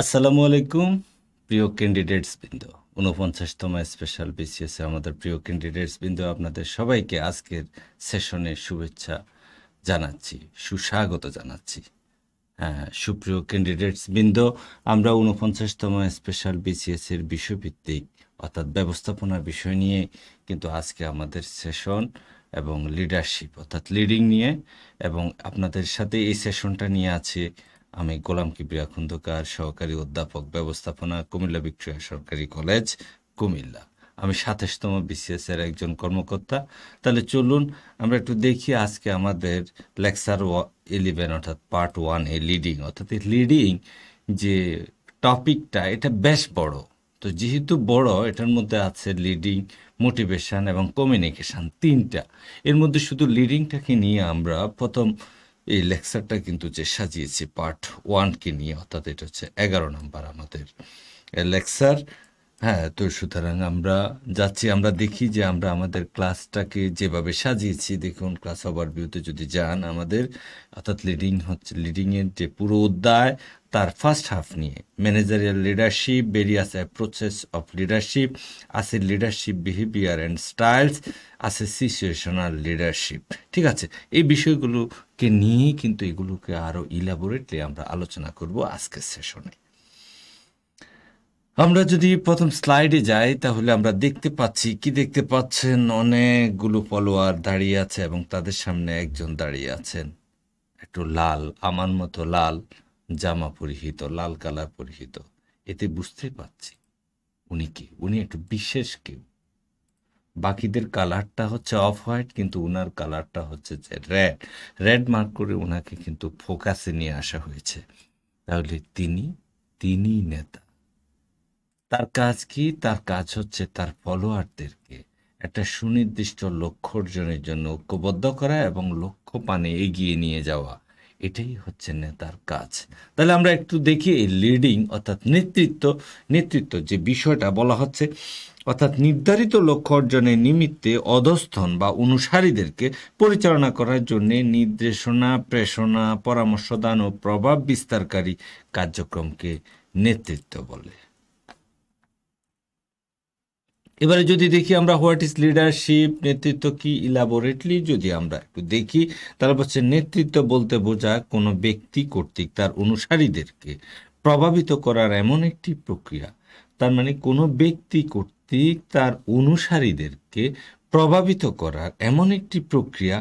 আসসালামু আলাইকুম প্রিয় ক্যান্ডিডেটস বৃন্দ। ৪৯তম স্পেশাল বিসিএস আমাদের প্রিয় ক্যান্ডিডেটস বৃন্দ, আপনাদের সবাইকে আজকের সেশনে শুভেচ্ছা জানাচ্ছি, সুস্বাগত জানাচ্ছি। হ্যাঁ, সুপ্রিয় ক্যান্ডিডেটস বৃন্দ, আমরা ৪৯তম স্পেশাল বিসিএস এর বিষয়ভিত্তিক অর্থাৎ ব্যবস্থাপনার বিষয় নিয়ে কিন্তু আজকে আমাদের সেশন এবং লিডারশিপ অর্থাৎ লিডিং নিয়ে, এবং আপনাদের সাথে এই সেশনটা নিয়ে আছে আমি গোলাম কিবরিয়া খন্দকার, সহকারী অধ্যাপক ব্যবস্থাপনা, কুমিল্লা ভিক্টোরিয়া সরকারি কলেজ, কুমিল্লা। আমি ২৭তম বিসিএস এর একজন কর্মকর্তা। তাহলে চলুন আমরা একটু দেখি আজকে আমাদের লেকচার 11 অর্থাৎ পার্ট 1 এ লিডিং অর্থাৎ লিডিং যে টপিকটা এটা বেশ বড়। তো যেহেতু বড়, এটার মধ্যে আছে লিডিং, মোটিভেশন এবং কমিউনিকেশন, তিনটা। এর মধ্যে শুধু লিডিংটাকে নিয়ে আমরা প্রথম এই লেকচারটা কিন্তু যে সাজিয়েছি পার্ট 1কে নিয়ে, অর্থাৎ এটা হচ্ছে 11 নাম্বার আমাদের লেকচার। হ্যাঁ, তো সুতরাং আমরা যাচ্ছি, আমরা দেখি যে আমরা আমাদের ক্লাসটাকে যেভাবে সাজিয়েছি। দেখুন, ক্লাস ওভারভিউতে যদি যান আমাদের, অর্থাৎ লিডিংয়ের যে পুরো অধ্যায় তার ফার্স্ট হাফ নিয়ে managerial leadership, various approaches of leadership, আছে লিডারশিপ বিহেভিয়ার অ্যান্ড স্টাইলস, আছে সিচুয়েশনাল লিডারশিপ। ঠিক আছে, এই বিষয়গুলোকে নিয়েই কিন্তু এগুলোকে আরও ইলাবোরেটলি আমরা আলোচনা করব আজকের সেশনে। আমরা যদি প্রথম স্লাইডে যাই তাহলে আমরা দেখতে পাচ্ছি, কি দেখতে পাচ্ছেন, অনেকগুলো ফলোয়ার দাঁড়িয়ে আছে এবং তাদের সামনে একজন দাঁড়িয়ে আছেন, একটু লাল, আমার মতো লাল জামা পরিহিত, লাল কালার পরিহিত। এতে বুঝতে পারছি উনি কি, উনি একটু বিশেষ কেউ। বাকিদের কালারটা হচ্ছে অফ হোয়াইট, কিন্তু উনার কালারটা হচ্ছে যে রেড। রেড মার্ক করে উনাকে কিন্তু ফোকাসে নিয়ে আসা হয়েছে। তাহলে তিনি নেতা। তার কাজ কি? তার কাজ হচ্ছে তার ফলোয়ারদেরকে একটা সুনির্দিষ্ট লক্ষ্য অর্জনের জন্য ঐক্যবদ্ধ করা এবং লক্ষ্য পানে এগিয়ে নিয়ে যাওয়া। এটাই হচ্ছে নেতার কাজ। তাহলে আমরা একটু দেখি এই লিডিং অর্থাৎ নেতৃত্ব যে বিষয়টা বলা হচ্ছে, অর্থাৎ নির্ধারিত লক্ষ্য অর্জনের নিমিত্তে অধস্থন বা অনুসারীদেরকে পরিচালনা করার জন্য নির্দেশনা, প্রেরণা, পরামর্শ দান ও প্রভাব বিস্তারকারী কার্যক্রমকে নেতৃত্ব বলে। এবারে যদি দেখি আমরা হোয়াট ইজ লিডারশিপ, নেতৃত্ব কি, ইলাবোরেটলি যদি আমরা একটু দেখি, তাহলে হচ্ছে নেতৃত্ব বলতে বোঝায় কোনো ব্যক্তি কর্তৃক তার অনুসারীদেরকে প্রভাবিত করার এমন একটি প্রক্রিয়া। তার মানে কোনো ব্যক্তি কর্তৃক তার অনুসারীদেরকে প্রভাবিত করার এমন একটি প্রক্রিয়া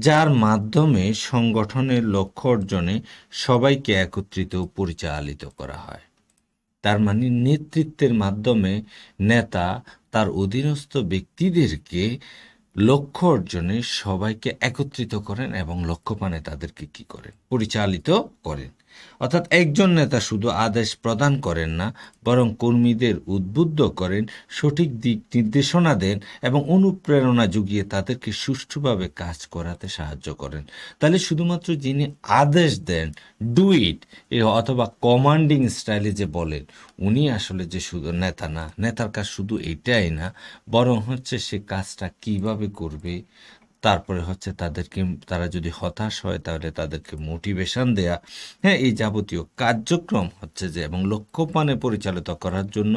যার মাধ্যমে সংগঠনের লক্ষ্য অর্জনে সবাইকে একত্রিত ও পরিচালিত করা হয়। তার মানে নেতৃত্বের মাধ্যমে নেতা তার অধীনস্থ ব্যক্তিদেরকে লক্ষ্য অর্জনে সবাইকে একত্রিত করেন এবং লক্ষ্যপানে তাদেরকে কি করেন? পরিচালিত করেন। অর্থাৎ একজন নেতা শুধু আদেশ প্রদান করেন না, বরং কর্মীদের উদ্বুদ্ধ করেন, সঠিক দিক নির্দেশনা দেন এবং অনুপ্রেরণা জুগিয়ে তাদেরকে সুষ্ঠুভাবে কাজ করাতে সাহায্য করেন। তাহলে শুধুমাত্র যিনি আদেশ দেন, ডু ইট, অথবা কমান্ডিং স্টাইলে যে বলেন, উনি আসলে যে শুধু নেতা না। নেতার কাজ শুধু এটাই না, বরং হচ্ছে সে কাজটা কিভাবে করবে, তারপরে হচ্ছে তাদেরকে, তারা যদি হতাশ হয় তাহলে তাদেরকে মোটিভেশন দেয়া। হ্যাঁ, এই যাবতীয় কার্যক্রম হচ্ছে যে, এবং লক্ষ্যপানে পরিচালিত করার জন্য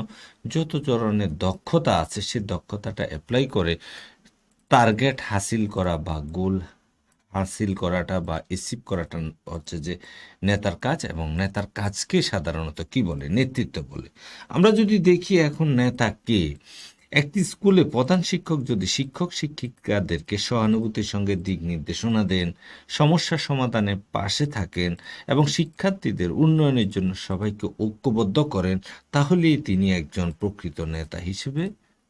যত ধরনের দক্ষতা আছে সে দক্ষতাটা অ্যাপ্লাই করে টার্গেট হাসিল করা বা গোল হাসিল করাটা বা অ্যাচিভ করাটা হচ্ছে যে নেতার কাজ। এবং নেতার কাজকে সাধারণত কি বলে? নেতৃত্ব বলে। আমরা যদি দেখি এখন নেতা কে, একটি স্কুলে প্রধান শিক্ষক যদি শিক্ষক শিক্ষিকাদেরকে সহানুভূতির সঙ্গে দিক নির্দেশনা দেন, সমস্যা সমাধানে পাশে থাকেন এবং শিক্ষার্থীদের উন্নয়নের জন্য সবাইকে ঐক্যবদ্ধ করেন, তাহলেই তিনি একজন প্রকৃত নেতা হিসেবে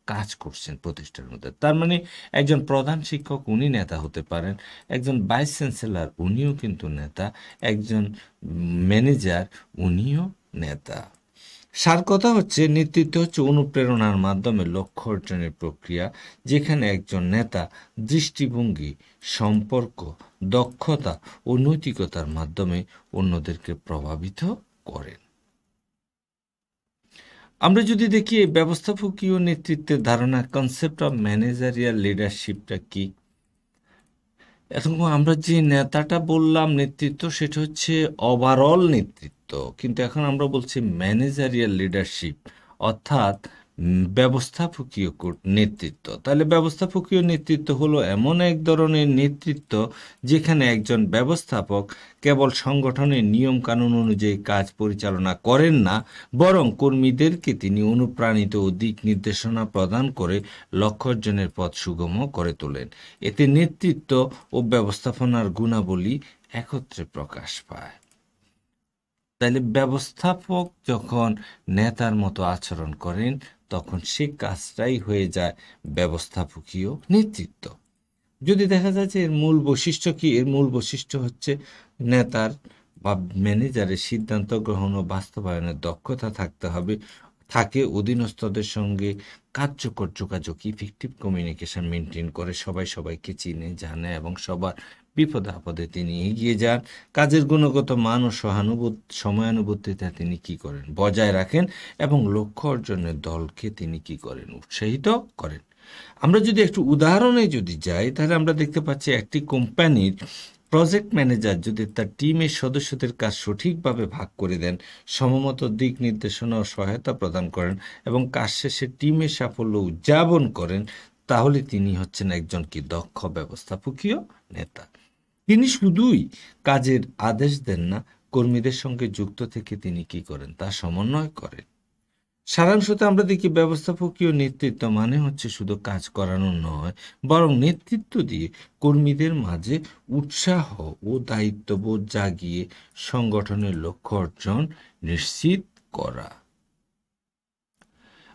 কাজ করছেন প্রতিষ্ঠানের মধ্যে। তার মানে একজন প্রধান শিক্ষক উনি নেতা হতে পারেন, একজন ভাইস চ্যান্সেলর উনিও কিন্তু নেতা, একজন ম্যানেজার উনিও নেতা। সার কথা হচ্ছে, নেতৃত্ব হচ্ছে অনুপ্রেরণার মাধ্যমে লক্ষ্য অর্জনের প্রক্রিয়া, যেখানে একজন নেতা দৃষ্টিভঙ্গি, সম্পর্ক, দক্ষতা ও নৈতিকতার মাধ্যমে অন্যদেরকে প্রভাবিত করেন। আমরা যদি দেখি এই ব্যবস্থাপকীয় নেতৃত্বের ধারণা, কনসেপ্ট অফ ম্যানেজারিয়াল লিডারশিপটা কি? এখন আমরা যে নেতাটা বললাম নেতৃত্ব, সেটা হচ্ছে ওভারঅল নেতৃত্ব, কিন্তু এখন আমরা বলছি ম্যানেজারিয়াল লিডারশিপ, অর্থাৎ ব্যবস্থাপকীয় নেতৃত্ব। তাহলে ব্যবস্থাপকীয় নেতৃত্ব হলো এমন এক ধরনের নেতৃত্ব যেখানে একজন ব্যবস্থাপক কেবল সংগঠনের নিয়ম কানুন অনুযায়ী কাজ পরিচালনা করেন না, বরং কর্মীদেরকে তিনি অনুপ্রাণিত ও দিক নির্দেশনা প্রদান করে লক্ষ্য অর্জনের পথ সুগম করে তোলেন। এতে নেতৃত্ব ও ব্যবস্থাপনার গুণাবলী একত্রে প্রকাশ পায়। তাহলে ব্যবস্থাপক যখন নেতার মতো আচরণ করেন, তখন সে কাজটাই হয়ে যায় ব্যবস্থাপকীয় নেতৃত্ব। যদি দেখা যায় যে এর মূল বৈশিষ্ট্য কি, এর মূল বৈশিষ্ট্য হচ্ছে নেতার বা ম্যানেজারের সিদ্ধান্ত গ্রহণ ও বাস্তবায়নের দক্ষতা থাকতে হবে, থাকে অধীনস্থদের সঙ্গে কার্যকর যোগাযোগ, ইফেক্টিভ কমিউনিকেশন মেনটেন করে, সবাই সবাইকে চিনে জানে এবং সবার বিপদে আপদে তিনি এগিয়ে যান। কাজের গুণগত মান ও সময়ানুবর্তিতা তিনি কি করেন, বজায় রাখেন এবং লক্ষ্য অর্জনের দলকে তিনি কি করেন, উৎসাহিত করেন। আমরা যদি একটু উদাহরণে যদি যাই, তাহলে আমরা দেখতে পাচ্ছি একটি কোম্পানির প্রজেক্ট ম্যানেজার যদি তার টিমের সদস্যদের কাজ সঠিকভাবে ভাগ করে দেন, সমমত দিক নির্দেশনা ও সহায়তা প্রদান করেন এবং কাজ শেষে টিমের সাফল্য উদযাপন করেন, তাহলে তিনি হচ্ছেন একজন কি দক্ষ ব্যবস্থাপকীয় নেতা। তিনি শুধুই কাজের আদেশ দেন না, কর্মীদের সঙ্গে যুক্ত থেকে তিনি কি করেন, তা সমন্বয় করেন। সারাংশতে আমরা দেখি ব্যবস্থাপকীয় নেতৃত্ব মানে হচ্ছে শুধু কাজ করানো নয়, বরং নেতৃত্ব দিয়ে কর্মীদের মাঝে উৎসাহ ও দায়িত্ববোধ জাগিয়ে সংগঠনের লক্ষ্য অর্জন নিশ্চিত করা।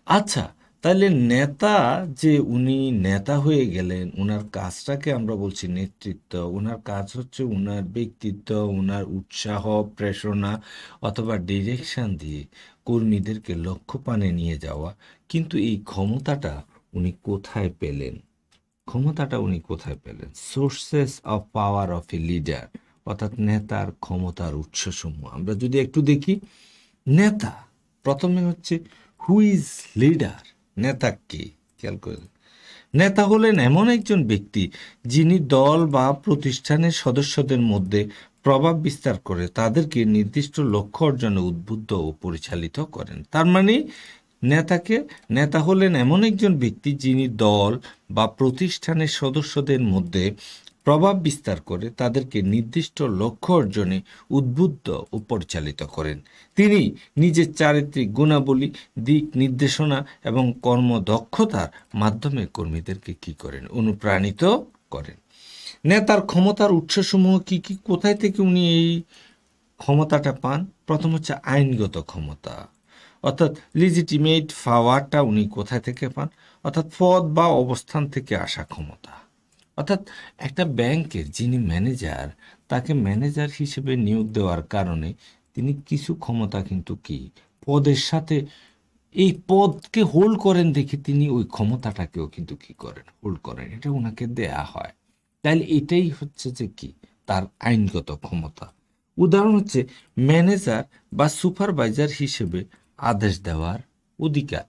আচ্ছা, তাহলে নেতা, যে উনি নেতা হয়ে গেলেন, উনার কাজটাকে আমরা বলছি নেতৃত্ব। উনার কাজ হচ্ছে উনার ব্যক্তিত্ব, উনার উৎসাহ, প্রেরণা অথবা ডিরেকশন দিয়ে কর্মীদেরকে লক্ষ্যপানে নিয়ে যাওয়া। কিন্তু এই ক্ষমতাটা উনি কোথায় পেলেন? Sources of power of a leader, অর্থাৎ নেতার ক্ষমতার উৎসসমূহ আমরা যদি একটু দেখি। নেতা, প্রথমে হচ্ছে হু ইজ লিডার। নেতা কে? খেয়াল করে, নেতা হলেন এমন একজন ব্যক্তি যিনি দল বা প্রতিষ্ঠানের সদস্যদের মধ্যে প্রভাব বিস্তার করে তাদেরকে নির্দিষ্ট লক্ষ্য অর্জনে উদ্বুদ্ধ ও পরিচালিত করেন। তার মানে নেতা হলেন এমন একজন ব্যক্তি যিনি দল বা প্রতিষ্ঠানের সদস্যদের মধ্যে প্রভাব বিস্তার করে তাদেরকে নির্দিষ্ট লক্ষ্য অর্জনে উদ্বুদ্ধ ও পরিচালিত করেন। তিনি নিজের চারিত্রিক গুণাবলী, দিক নির্দেশনা এবং কর্মদক্ষতার মাধ্যমে কর্মীদেরকে কি করেন, অনুপ্রাণিত করেন। নেতার ক্ষমতার উৎসসমূহ কি কি, কোথায় থেকে উনি এই ক্ষমতাটা পান? প্রথম হচ্ছে আইনগত ক্ষমতা, অর্থাৎ লিজিটিমেট পাওয়ারটা উনি কোথায় থেকে পান? অর্থাৎ পদ বা অবস্থান থেকে আসা ক্ষমতা। অর্থাৎ একটা ব্যাংকের যিনি ম্যানেজার, তাকে ম্যানেজার হিসেবে নিয়োগ দেওয়ার কারণে তিনি কিছু ক্ষমতা কিন্তু কি পদের সাথে, এই পদকে হোল্ড করেন দেখে তিনি ওই ক্ষমতাটাকেও কিন্তু কি করেন, হোল্ড করেন, এটা ওনাকে দেয়া হয়। তাহলে এটাই হচ্ছে যে কি তার আইনগত ক্ষমতা। উদাহরণ হচ্ছে ম্যানেজার বা সুপারভাইজার হিসেবে আদেশ দেওয়ার অধিকার।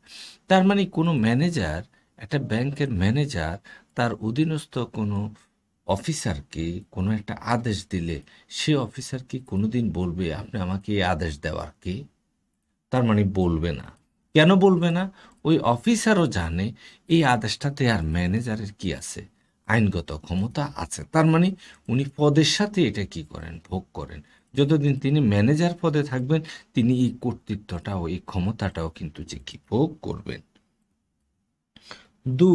তার মানে কোনো ম্যানেজার, একটা ব্যাংকের ম্যানেজার তার অধীনস্থ কোনো অফিসারকে কোনো একটা আদেশ দিলে সে অফিসার কি কোনোদিন বলবে আপনি আমাকে এই আদেশ দেওয়ার কে? তার মানে বলবে না। কেন বলবে না? ওই অফিসারও জানে এই আদেশটাতে আর ম্যানেজারের কি আছে, আইনগত ক্ষমতা আছে। তার মানে উনি পদের সাথে এটা কি করেন, ভোগ করেন। যতদিন তিনি ম্যানেজার পদে থাকবেন, তিনি এই কর্তৃত্বটাও, এই ক্ষমতাটাও কিন্তু যে কি ভোগ করবেন। 2,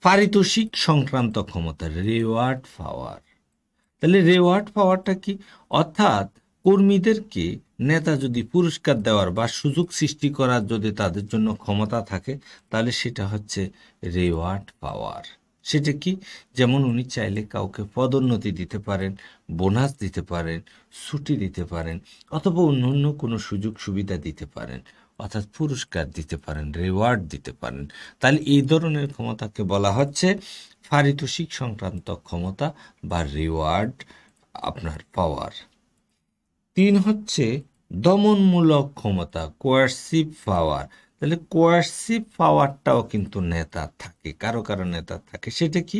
পারিতোষিক সংক্রান্ত ক্ষমতা, রিওয়ার্ড পাওয়ার। তাহলে রিওয়ার্ড পাওয়ারটা কি? অর্থাৎ কর্মীদেরকে নেতা যদি পুরস্কার দেওয়ার বা সুযোগ সৃষ্টি করার যদি তাদের জন্য ক্ষমতা থাকে, তাহলে সেটা হচ্ছে রিওয়ার্ড পাওয়ার। সেটা কি? যেমন উনি চাইলে কাউকে পদোন্নতি দিতে পারেন, বোনাস দিতে পারেন, ছুটি দিতে পারেন, অথবা অন্য অন্য কোনো সুযোগ সুবিধা দিতে পারেন, অর্থাৎ পুরস্কার দিতে পারেন, রিওয়ার্ড দিতে পারেন। তাহলে এই ধরনের ক্ষমতাকে বলা হচ্ছে পারিতোষিক সংক্রান্ত ক্ষমতা বা রিওয়ার্ড আপনার পাওয়ার। 3 হচ্ছে দমনমূলক ক্ষমতা, কোয়ার্সিভ পাওয়ার। তাহলে কোয়ার্সিভ পাওয়ারটাও কিন্তু নেতার থাকে, কারো কারো নেতার থাকে। সেটা কি?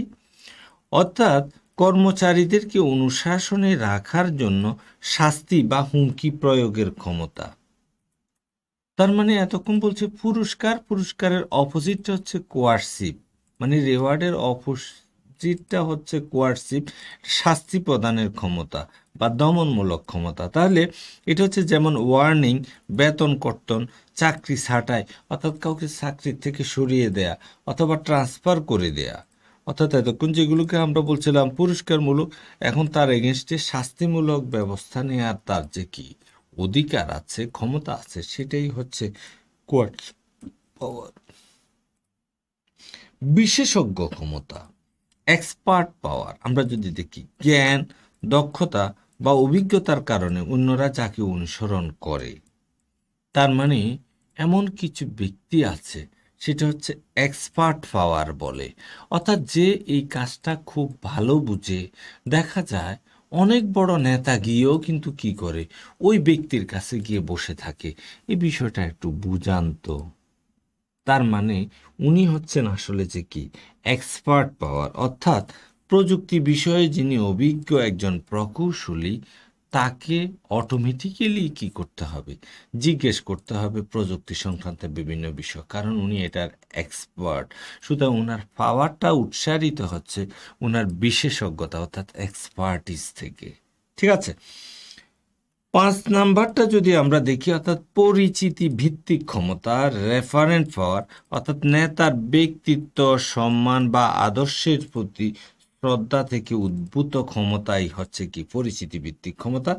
অর্থাৎ কর্মচারীদেরকে অনুশাসনে রাখার জন্য শাস্তি বা হুমকি প্রয়োগের ক্ষমতা। তার মানে এতক্ষণ বলছে পুরস্কার, পুরস্কারের অপোজিটটা হচ্ছে কোয়ার্সিভ, মানে রেওয়ার্ডের অপোজিটটা হচ্ছে কোয়ার্সিভ, শাস্তি প্রদানের ক্ষমতা বা দমনমূলক ক্ষমতা। তাহলে এটা হচ্ছে যেমন ওয়ার্নিং, বেতন কর্তন, চাকরি ছাঁটাই, অর্থাৎ কাউকে চাকরির থেকে সরিয়ে দেয়া অথবা ট্রান্সফার করে দেয়া। অর্থাৎ এতক্ষণ যেগুলোকে আমরা বলছিলাম পুরস্কারমূলক, এখন তার এগেনস্টে শাস্তিমূলক ব্যবস্থা নেওয়ার তার যে কি অধিকার আছে, ক্ষমতা আছে, সেটাই হচ্ছে কোয়ার্ট পাওয়ার। বিশেষজ্ঞ ক্ষমতা, এক্সপার্ট পাওয়ার, আমরা যদি দেখি জ্ঞান, দক্ষতা বা অভিজ্ঞতার কারণে অন্যরা যাকে অনুসরণ করে। তার মানে এমন কিছু ব্যক্তি আছে, সেটা হচ্ছে এক্সপার্ট পাওয়ার বলে, অর্থাৎ যে এই কাজটা খুব ভালো বুঝে। দেখা যায় অনেক বড় নেতা গিয়েও কিন্তু কি করে, ওই ব্যক্তির কাছে গিয়ে বসে থাকে। এই বিষয়টা একটু বুঝান তো। তার মানে উনি হচ্ছেন আসলে যে কি এক্সপার্ট পাওয়ার, অর্থাৎ প্রযুক্তি বিষয়ে যিনি অভিজ্ঞ একজন প্রকৌশলী, তাকে অটোমেটিক্যালি কি করতে হবে, জিজ্ঞেস করতে হবে প্রযুক্তি সংক্রান্ত বিভিন্ন বিষয়, কারণ উনি এটার এক্সপার্ট। সুতরাং ওনার পাওয়ারটা উৎসারিত হচ্ছে ওনার বিশেষজ্ঞতা অর্থাৎ এক্সপার্টিস থেকে। ঠিক আছে, 5 নাম্বারটা যদি আমরা দেখি, অর্থাৎ পরিচিতি ভিত্তিক ক্ষমতা, রেফারেন্ট পাওয়ার, অর্থাৎ নেতার ব্যক্তিত্ব, সম্মান বা আদর্শের প্রতি শ্রদ্ধা থেকে উদ্ভূত ক্ষমতাই হচ্ছে কি পরিচিতি ভিত্তিক ক্ষমতা।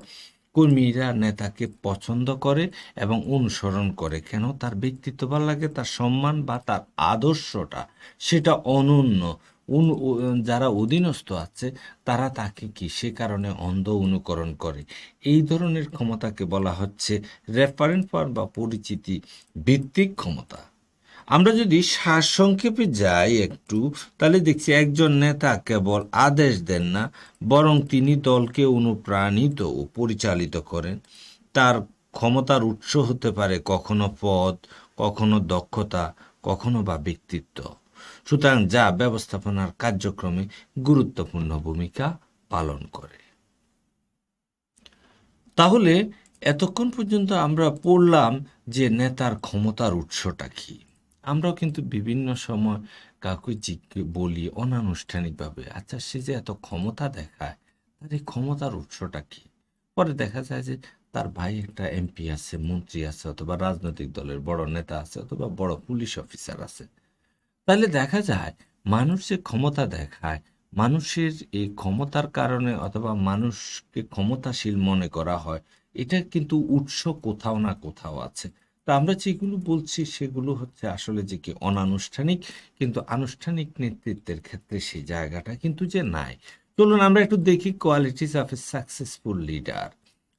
কর্মীরা নেতাকে পছন্দ করে এবং অনুসরণ করে কেন? তার ব্যক্তিত্ব ভালো লাগে, তার সম্মান বা তার আদর্শটা সেটা অনন্য। যারা অধীনস্থ আছে তারা তাকে কি সে কারণে অন্ধ অনুকরণ করে। এই ধরনের ক্ষমতাকে বলা হচ্ছে রেফারেন্ট পাওয়ার বা পরিচিতি ভিত্তিক ক্ষমতা। আমরা যদি সারসংক্ষেপে যাই একটু, তাহলে দেখছি একজন নেতা কেবল আদেশ দেন না, বরং তিনি দলকে অনুপ্রাণিত ও পরিচালিত করেন। তার ক্ষমতার উৎস হতে পারে কখনো পদ, কখনো দক্ষতা, কখনো বা ব্যক্তিত্ব। সুতরাং যা ব্যবস্থাপনার কার্যক্রমে গুরুত্বপূর্ণ ভূমিকা পালন করে। তাহলে এতক্ষণ পর্যন্ত আমরা পড়লাম যে নেতার ক্ষমতার উৎসটা কি। আমরাও কিন্তু বিভিন্ন সময় কাউকে বলি অনানুষ্ঠানিকভাবে, আচ্ছা সে যে এত ক্ষমতা দেখায়, তার এই ক্ষমতার উৎসটা কি? পরে দেখা যায় যে তার ভাই একটা এমপি আছে, মন্ত্রী আছে, অথবা রাজনৈতিক দলের বড় নেতা আছে, অথবা বড় পুলিশ অফিসার আছে। তাহলে দেখা যায় মানুষ যে ক্ষমতা দেখায়, মানুষের এই ক্ষমতার কারণে অথবা মানুষকে ক্ষমতাশীল মনে করা হয়, এটা কিন্তু উৎস কোথাও না কোথাও আছে। তো আমরা যেগুলো বলছি সেগুলো হচ্ছে আসলে যে কি অনানুষ্ঠানিক, কিন্তু আনুষ্ঠানিক নেতৃত্বের ক্ষেত্রে সেই জায়গাটা কিন্তু যে নাই। চলুন আমরা একটু দেখি qualities of a successful leader,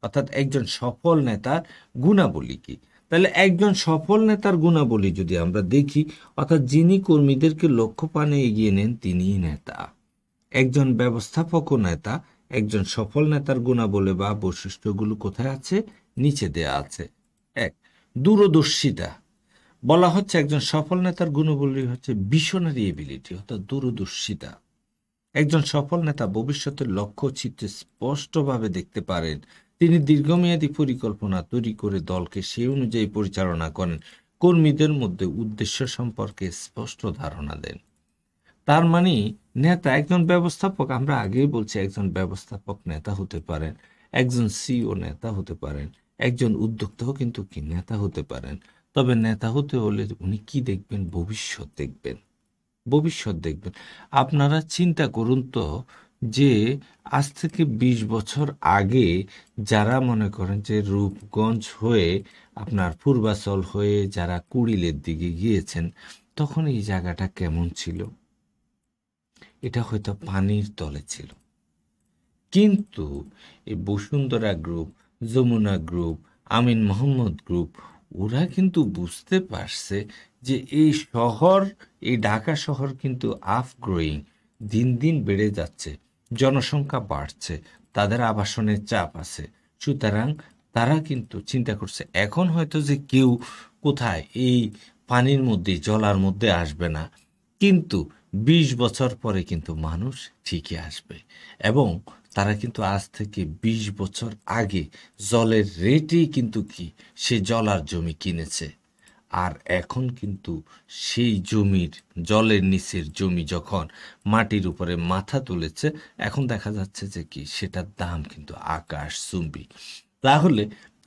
অর্থাৎ একজন সফল নেতার গুণাবলী কি। তাহলে একজন সফল নেতার গুণাবলী যদি আমরা দেখি, অর্থাৎ যিনি কর্মীদেরকে লক্ষ্যপানে এগিয়ে নেন তিনিই নেতা। একজন ব্যবস্থাপক ও নেতা, একজন সফল নেতার গুণাবলী বা বৈশিষ্ট্যগুলো কোথায় আছে? নিচে দেয়া আছে। এক, দূরদর্শিতা। বলা হচ্ছে একজন সফল নেতার গুণাবলী হচ্ছে ভিশনারি এবিলিটি, অর্থাৎ দূরদর্শিতা। একজন সফল নেতা ভবিষ্যতের লক্ষ্য চিত্রে স্পষ্টভাবে দেখতে পারেন। তিনি দীর্ঘমেয়াদী পরিকল্পনা তৈরি করে দলকে সেই অনুযায়ী পরিচালনা করেন, কর্মীদের মধ্যে উদ্দেশ্য সম্পর্কে স্পষ্ট ধারণা দেন। তার মানে নেতা একজন ব্যবস্থাপক, আমরা আগেই বলছি একজন ব্যবস্থাপক নেতা হতে পারেন, একজন সিইও নেতা হতে পারেন, একজন উদ্যোক্তাও কিন্তু কি নেতা হতে পারেন। তবে নেতা হতে হলে উনি কি দেখবেন? ভবিষ্যৎ দেখবেন, ভবিষ্যৎ দেখবেন। আপনারা চিন্তা করুন তো, যে আজ থেকে 20 বছর আগে যারা মনে করেন যে রূপগঞ্জ হয়ে আপনার পূর্বাচল হয়ে যারা কুড়িলের দিকে গিয়েছেন, তখন এই জায়গাটা কেমন ছিল? এটা হয়তো পানির তলে ছিল। কিন্তু এই বসুন্ধরা গ্রুপ, যমুনা গ্রুপ, আমিন মোহাম্মদ গ্রুপ, ওরা কিন্তু বুঝতে পারছে যে এই শহর, এই ঢাকা শহর কিন্তু আফগ্রোয়িং, দিন দিন বেড়ে যাচ্ছে, জনসংখ্যা বাড়ছে, তাদের আবাসনের চাপ আছে। সুতরাং তারা কিন্তু চিন্তা করছে এখন হয়তো যে কেউ কোথায় এই পানির মধ্যে জলার মধ্যে আসবে না, কিন্তু 20 বছর পরে কিন্তু মানুষ ঠিকই আসবে, এবং তারা কিন্তু আজ থেকে 20 বছর আগে জলের রেটেই কিন্তু কি সে জলার জমি কিনেছে। আর এখন কিন্তু সেই জমির জলের নিচের জমি যখন মাটির উপরে মাথা তুলেছে, এখন দেখা যাচ্ছে যে কি সেটার দাম কিন্তু আকাশচুম্বী। তাহলে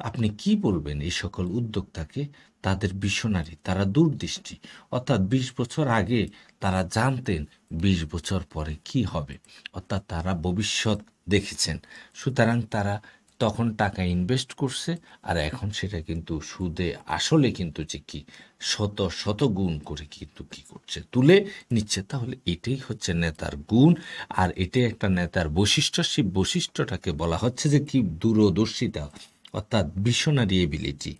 আপনি কি বলবেন এই সকল উদ্যোক্তাকে? তাদের ভিশনারি, তারা দূরদৃষ্টি, অর্থাৎ 20 বছর আগে তারা জানতেন 20 বছর পরে কি হবে, অর্থাৎ তারা ভবিষ্যৎ দেখেছেন। সুতরাং তারা তখন টাকা ইনভেস্ট করছে, আর এখন সেটা কিন্তু সুদে আসলে কিন্তু যে কি শত শত গুণ করে কিন্তু কি করছে, তুলে নিচ্ছে। তাহলে এটাই হচ্ছে নেতার গুণ, আর এটাই একটা নেতার বৈশিষ্ট্য। সেই বৈশিষ্ট্যটাকে বলা হচ্ছে যে কি দূরদর্শিতা, অর্থাৎ ভিশনারি এবিলিটি।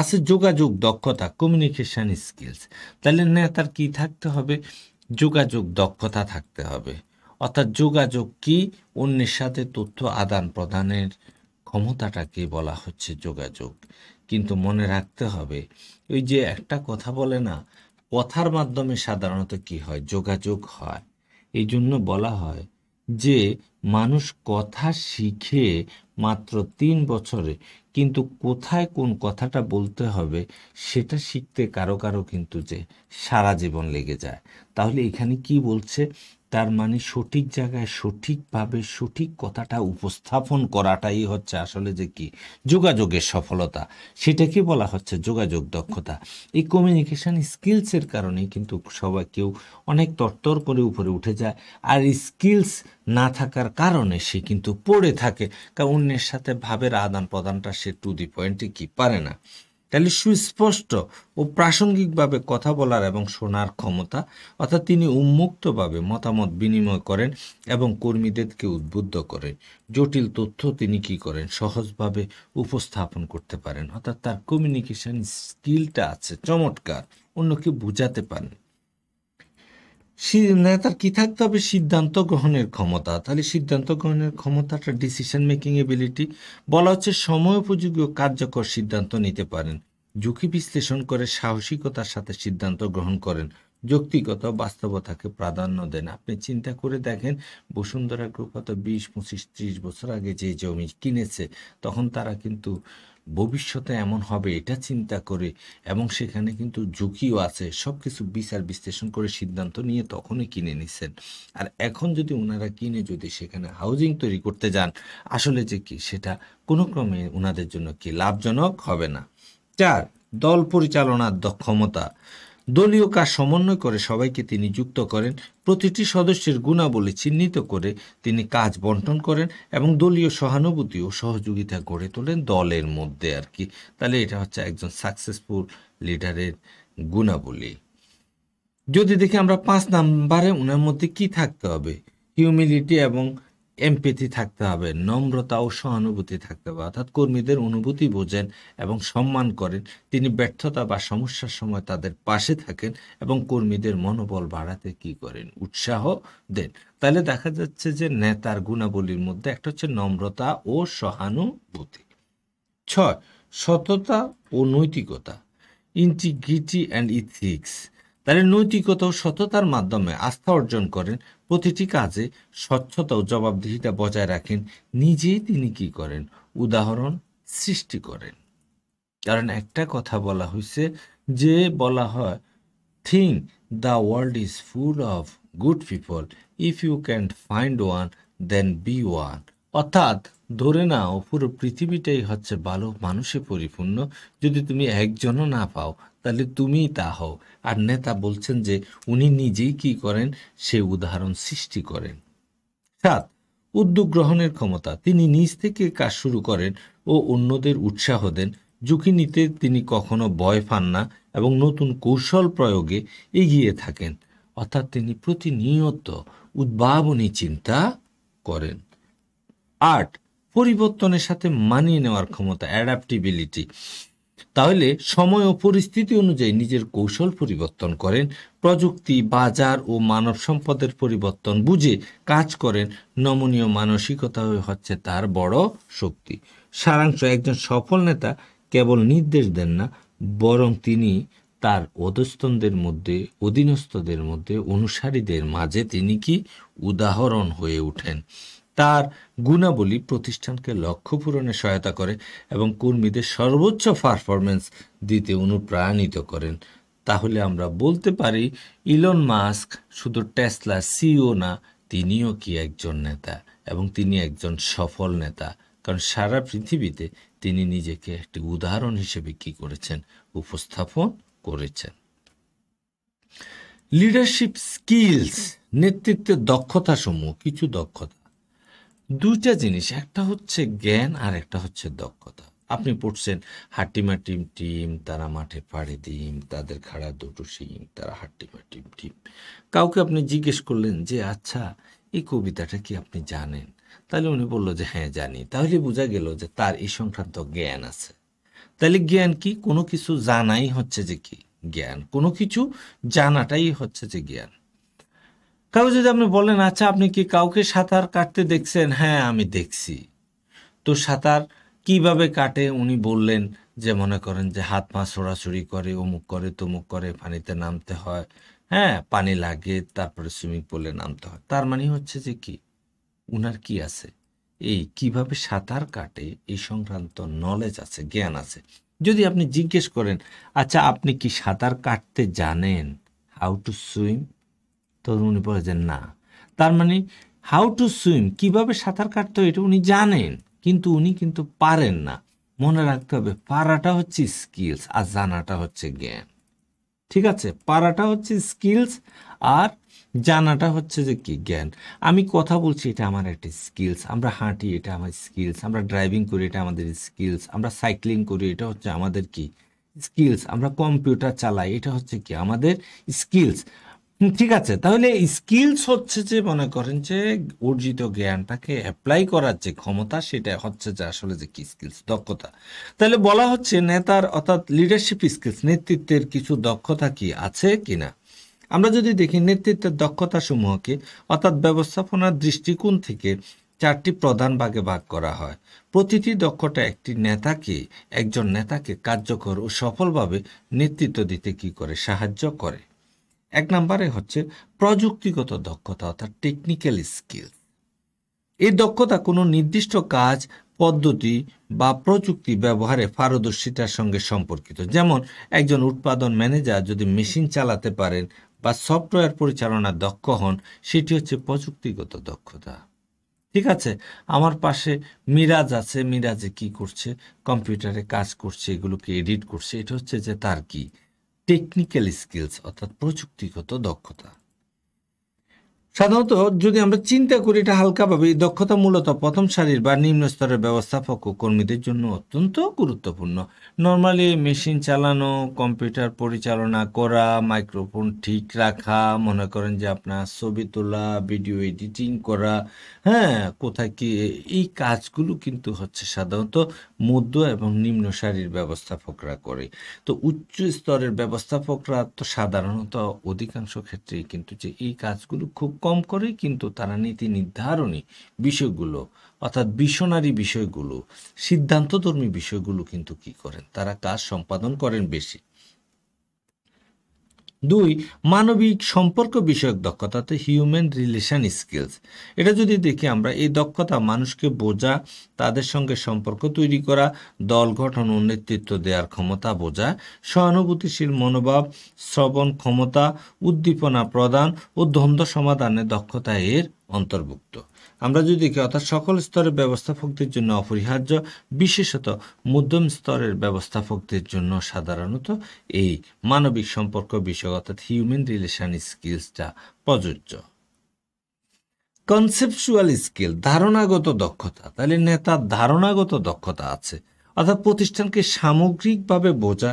আছে যোগাযোগ দক্ষতা, কমিউনিকেশন স্কিলস। তাহলে নেতার কি থাকতে হবে? যোগাযোগ দক্ষতা থাকতে হবে। অর্থাৎ যোগাযোগ কি? অন্যের সাথে তথ্য আদান প্রদানের ক্ষমতাটাকে বলা হচ্ছে যোগাযোগ। কিন্তু মনে রাখতে হবে, ওই যে একটা কথা বলে না, কথার মাধ্যমে সাধারণত কি হয়? যোগাযোগ হয়। এই জন্য বলা হয় যে মানুষ কথা শিখে মাত্র 3 বছরে, কিন্তু কোথায় কোন কথাটা বলতে হবে সেটা শিখতে কারো কারো কিন্তু যে সারা জীবন লেগে যায়। তাহলে এখানে কি বলছে? তার মানে সঠিক জায়গায় সঠিকভাবে সঠিক কথাটা উপস্থাপন করাটাই হচ্ছে আসলে যে কি যোগাযোগের সফলতা। সেটাকে বলা হচ্ছে যোগাযোগ দক্ষতা। এই কমিউনিকেশন স্কিলসের কারণেই কিন্তু সবাই কেউ অনেক তরতর করে উপরে উঠে যায়, আর স্কিলস না থাকার কারণে সে কিন্তু পড়ে থাকে, কারণ অন্যের সাথে ভাবের আদান প্রদানটা সে টু দি পয়েন্টে কি পারে না। তাহলে সুস্পষ্ট ও প্রাসঙ্গিকভাবে কথা বলার এবং শোনার ক্ষমতা, অর্থাৎ তিনি উন্মুক্তভাবে মতামত বিনিময় করেন এবং কর্মীদেরকে উদ্বুদ্ধ করেন। জটিল তথ্য তিনি কি করেন? সহজভাবে উপস্থাপন করতে পারেন, অর্থাৎ তার কমিউনিকেশন স্কিলটা আছে চমৎকার, অন্যকে বুঝাতে পারেন। নেতার কি থাকতে হবে? সিদ্ধান্ত গ্রহণের ক্ষমতা। তাহলে সিদ্ধান্ত গ্রহণের ক্ষমতাটা ডিসিশন মেকিং এবিলিটি। বলা হচ্ছে সময় উপযোগী ও কার্যকর সিদ্ধান্ত নিতে পারেন, ঝুঁকি বিশ্লেষণ করে সাহসিকতার সাথে সিদ্ধান্ত গ্রহণ করেন, যৌক্তিকতা ও বাস্তবতাকে প্রাধান্য দেন। আপনি চিন্তা করে দেখেন, বসুন্ধরা গ্রুপ হয়তো 20, 25, 30 বছর আগে যে জমি কিনেছে, তখন তারা কিন্তু ভবিষ্যতে এমন হবে এটা চিন্তা করে, এবং সেখানে কিন্তু ঝুঁকিও আছে, সব কিছু বিচার বিশ্লেষণ করে সিদ্ধান্ত নিয়ে তখনই কিনে নিছেন। আর এখন যদি ওনারা কিনে যদি সেখানে হাউজিং তৈরি করতে যান, আসলে যে কি সেটা কোনো ক্রমে ওনাদের জন্য কি লাভজনক হবে না। 4, দল পরিচালনার দক্ষমতা। দলীয় কাজ সমন্বয় করে সবাইকে তিনি যুক্ত করেন, প্রতিটি সদস্যের গুণাবলী চিহ্নিত করে তিনি কাজ বন্টন করেন এবং দলীয় সহানুভূতি ও সহযোগিতা গড়ে তোলেন দলের মধ্যে আর কি। তাহলে এটা হচ্ছে একজন সাকসেসফুল লিডারের গুণাবলী। যদি দেখি আমরা 5 নাম্বারে ওনার মধ্যে কি থাকতে হবে? হিউমিলিটি এবং এমপ্যাথি থাকতে হবে, নম্রতা ও সহানুভূতি থাকতে হবে, অর্থাৎ কর্মীদের অনুভূতি বোঝেন এবং সম্মান করেন। তিনি ব্যর্থতা বা সমস্যার সময় তাদের পাশে থাকেন এবং কর্মীদের মনোবল বাড়াতে কি করেন? উৎসাহ দেন। তাহলে দেখা যাচ্ছে যে নেতার গুণাবলীর মধ্যে একটা হচ্ছে নম্রতা ও সহানুভূতি। 6, সততা ও নৈতিকতা, ইন্টিগ্রিটি অ্যান্ড ইথিক্স। তাহলে নৈতিকতা ও সততার মাধ্যমে আস্থা অর্জন করেন, প্রতিটি কাজে স্বচ্ছতা ও জবাবদিহিতা বজায় রাখেন, নিজেই তিনি কি করেন? উদাহরণ সৃষ্টি করেন। কারণ একটা কথা বলা হয়েছে যে বলা হয়, think the world is full of good people, if you can't find one then be one। অর্থাৎ ধরে নাও পুরো পৃথিবীটাই হচ্ছে ভালো মানুষে পরিপূর্ণ, যদি তুমি একজনও না পাও তাহলে তুমিই তা হও। আর নেতা বলছেন যে উনি নিজেই কি করেন? সে উদাহরণ সৃষ্টি করেন। 7, উদ্যোগ গ্রহণের ক্ষমতা, তিনি নিজ থেকে কাজ শুরু করেন ও অন্যদের উৎসাহ দেন, ঝুঁকি নিতে তিনি কখনো ভয় পান না এবং নতুন কৌশল প্রয়োগে এগিয়ে থাকেন, অর্থাৎ তিনি প্রতিনিয়ত উদ্ভাবনী চিন্তা করেন। 8, পরিবর্তনের সাথে মানিয়ে নেওয়ার ক্ষমতা, অ্যাডাপ্টিবিলিটি। তাহলে সময় ও পরিস্থিতি অনুযায়ী নিজের কৌশল পরিবর্তন করেন, প্রযুক্তি, বাজার ও মানব সম্পদের পরিবর্তন বুঝে কাজ করেন, নমনীয় মানসিকতা হচ্ছে তার বড় শক্তি। সারাংশ, একজন সফল নেতা কেবল নির্দেশ দেন না, বরং তিনি তার অধীনস্থদের মধ্যে অনুসারীদের মাঝে তিনি কি উদাহরণ হয়ে ওঠেন। তার গুণাবলী প্রতিষ্ঠানকে লক্ষ্য পূরণে সহায়তা করে এবং কর্মীদের সর্বোচ্চ পারফরমেন্স দিতে অনুপ্রাণিত করেন। তাহলে আমরা বলতে পারি ইলন মাস্ক শুধু টেসলা সিইও না, তিনিও কি একজন নেতা, এবং তিনি একজন সফল নেতা, কারণ সারা পৃথিবীতে তিনি নিজেকে একটি উদাহরণ হিসেবে কি করেছেন, উপস্থাপন করেছেন। লিডারশিপ স্কিলস, নেতৃত্বের দক্ষতা সমূহ, কিছু দক্ষতা, দুইটা জিনিস, একটা হচ্ছে জ্ঞান আর একটা হচ্ছে দক্ষতা। আপনি পড়ছেন হাট্টিমা টিম টিম তারা মাঠে পাড়ি দিম, তাদের খাড়া দুটো শিম, তারা হাট্টিমা টিম টিম। কাউকে আপনি জিজ্ঞেস করলেন যে আচ্ছা এই কবিতাটা কি আপনি জানেন, তাহলে উনি বলল যে হ্যাঁ জানি, তাহলে বোঝা গেল যে তার এই সংক্রান্ত জ্ঞান আছে। তাহলে জ্ঞান কি? কোনো কিছু জানাই হচ্ছে যে কি জ্ঞান, কোনো কিছু জানাটাই হচ্ছে যে জ্ঞান। কাউ যদি আপনি বলেন আচ্ছা আপনি কি কাউকে সাঁতার কাটতে দেখছেন, হ্যাঁ আমি দেখছি, তো সাঁতার কিভাবে কাটে উনি বললেন যে মনে করেন যে হাত পা ছোড়াছুড়ি করে, অমুক করে তমুক করে, পানিতে নামতে হয়, হ্যাঁ পানি লাগে, তারপরে সুইমিং পুলে নামতে হয়। তার মানে হচ্ছে যে কি উনার কি আছে, এই কিভাবে সাঁতার কাটে এই সংক্রান্ত নলেজ আছে, জ্ঞান আছে। যদি আপনি জিজ্ঞেস করেন আচ্ছা আপনি কি সাঁতার কাটতে জানেন, হাউ টু সুইম, তো উনি বলে যে না। তার মানে হাউ টু সুইম, কিভাবে সাঁতার কাটতে হয় এটা উনি জানেন, কিন্তু উনি কিন্তু পারেন না। মনে রাখতে হবে পারাটা হচ্ছে স্কিলস আর জানাটা হচ্ছে জ্ঞান। ঠিক আছে, পারাটা হচ্ছে স্কিলস আর জানাটা হচ্ছে যে কি জ্ঞান। আমি কথা বলছি এটা আমার একটা স্কিলস, আমরা হাঁটি এটা আমার স্কিলস, আমরা ড্রাইভিং করি এটা আমাদের স্কিলস, আমরা সাইক্লিং করি এটা হচ্ছে আমাদের কি স্কিলস, আমরা কম্পিউটার চালাই এটা হচ্ছে কি আমাদের স্কিলস। ঠিক আছে, তাহলে স্কিলস হচ্ছে যে মনে করেন যে অর্জিত জ্ঞানটাকে অ্যাপ্লাই করার যে ক্ষমতা, সেটা হচ্ছে যে আসলে যে কি স্কিলস, দক্ষতা। তাহলে বলা হচ্ছে নেতার অর্থাৎ লিডারশিপ স্কিলস, নেতৃত্বের কিছু দক্ষতা কি আছে কিনা। আমরা যদি দেখি নেতৃত্বের দক্ষতা সমূহকে অর্থাৎ ব্যবস্থাপনার দৃষ্টিকোণ থেকে চারটি প্রধান ভাগে ভাগ করা হয়। প্রতিটি দক্ষতা একজন নেতাকে কার্যকর ও সফলভাবে নেতৃত্ব দিতে কি করে, সাহায্য করে। এক নম্বরে হচ্ছে প্রযুক্তিগত দক্ষতা অর্থাৎ টেকনিক্যাল স্কিল। এই দক্ষতা কোনো নির্দিষ্ট কাজ পদ্ধতি বা প্রযুক্তি ব্যবহারে পারদর্শিতার সঙ্গে সম্পর্কিত। যেমন একজন উৎপাদন ম্যানেজার যদি মেশিন চালাতে পারেন বা সফটওয়্যার পরিচালনা দক্ষ হন, সেটি হচ্ছে প্রযুক্তিগত দক্ষতা। ঠিক আছে, আমার পাশে মিরাজ আছে, মিরাজে কি করছে, কম্পিউটারে কাজ করছে, এগুলোকে এডিট করছে, এটা হচ্ছে যে তার কি টেকনিক্যাল স্কিলস অর্থাৎ প্রযুক্তিগত দক্ষতা। সাধারণত যদি আমরা চিন্তা করি এটা হালকাভাবে, এই দক্ষতা মূলত প্রথম সারির বা নিম্ন স্তরের ব্যবস্থাপক ও কর্মীদের জন্য অত্যন্ত গুরুত্বপূর্ণ। নর্মালি মেশিন চালানো, কম্পিউটার পরিচালনা করা, মাইক্রোফোন ঠিক রাখা, মনে করেন যে আপনার ছবি তোলা, ভিডিও এডিটিং করা, হ্যাঁ কোথায় কি, এই কাজগুলো কিন্তু হচ্ছে সাধারণত মধ্য এবং নিম্ন সারির ব্যবস্থাপকরা করে। তো উচ্চ স্তরের ব্যবস্থাপকরা তো সাধারণত অধিকাংশ ক্ষেত্রেই কিন্তু যে এই কাজগুলো খুব কম করে, কিন্তু তারা নীতি নির্ধারণী বিষয়গুলো অর্থাৎ ভিশনারি বিষয়গুলো, সিদ্ধান্তধর্মী বিষয়গুলো কিন্তু কি করেন, তারা কাজ সম্পাদন করেন বেশি। দুই, মানবিক সম্পর্ক বিষয়ক দক্ষতা, হিউম্যান রিলেশন স্কিলস। এটা যদি দেখি আমরা, এই দক্ষতা মানুষকে বোঝা, তাদের সঙ্গে সম্পর্ক তৈরি করা, দল গঠন ও নেতৃত্ব দেওয়ার ক্ষমতা বোঝা, সহানুভূতিশীল মনোভাব, শ্রবণ ক্ষমতা, উদ্দীপনা প্রদান ও দ্বন্দ্ব সমাধানের দক্ষতা এর অন্তর্ভুক্ত। আমরা যদি দেখি অর্থাৎ সকল স্তরের ব্যবস্থাপকদের জন্য অপরিহার্য, বিশেষত মধ্যম স্তরের ব্যবস্থাপকদের জন্য সাধারণত এই মানবিক সম্পর্ক বিষয় অর্থাৎ হিউম্যান রিলেশন স্কিলসটা প্রযোজ্য। কনসেপচুয়াল স্কিল, ধারণাগত দক্ষতা। তাহলে নেতার ধারণাগত দক্ষতা আছে, অর্থাৎ প্রতিষ্ঠানকে সামগ্রিকভাবে বোঝা,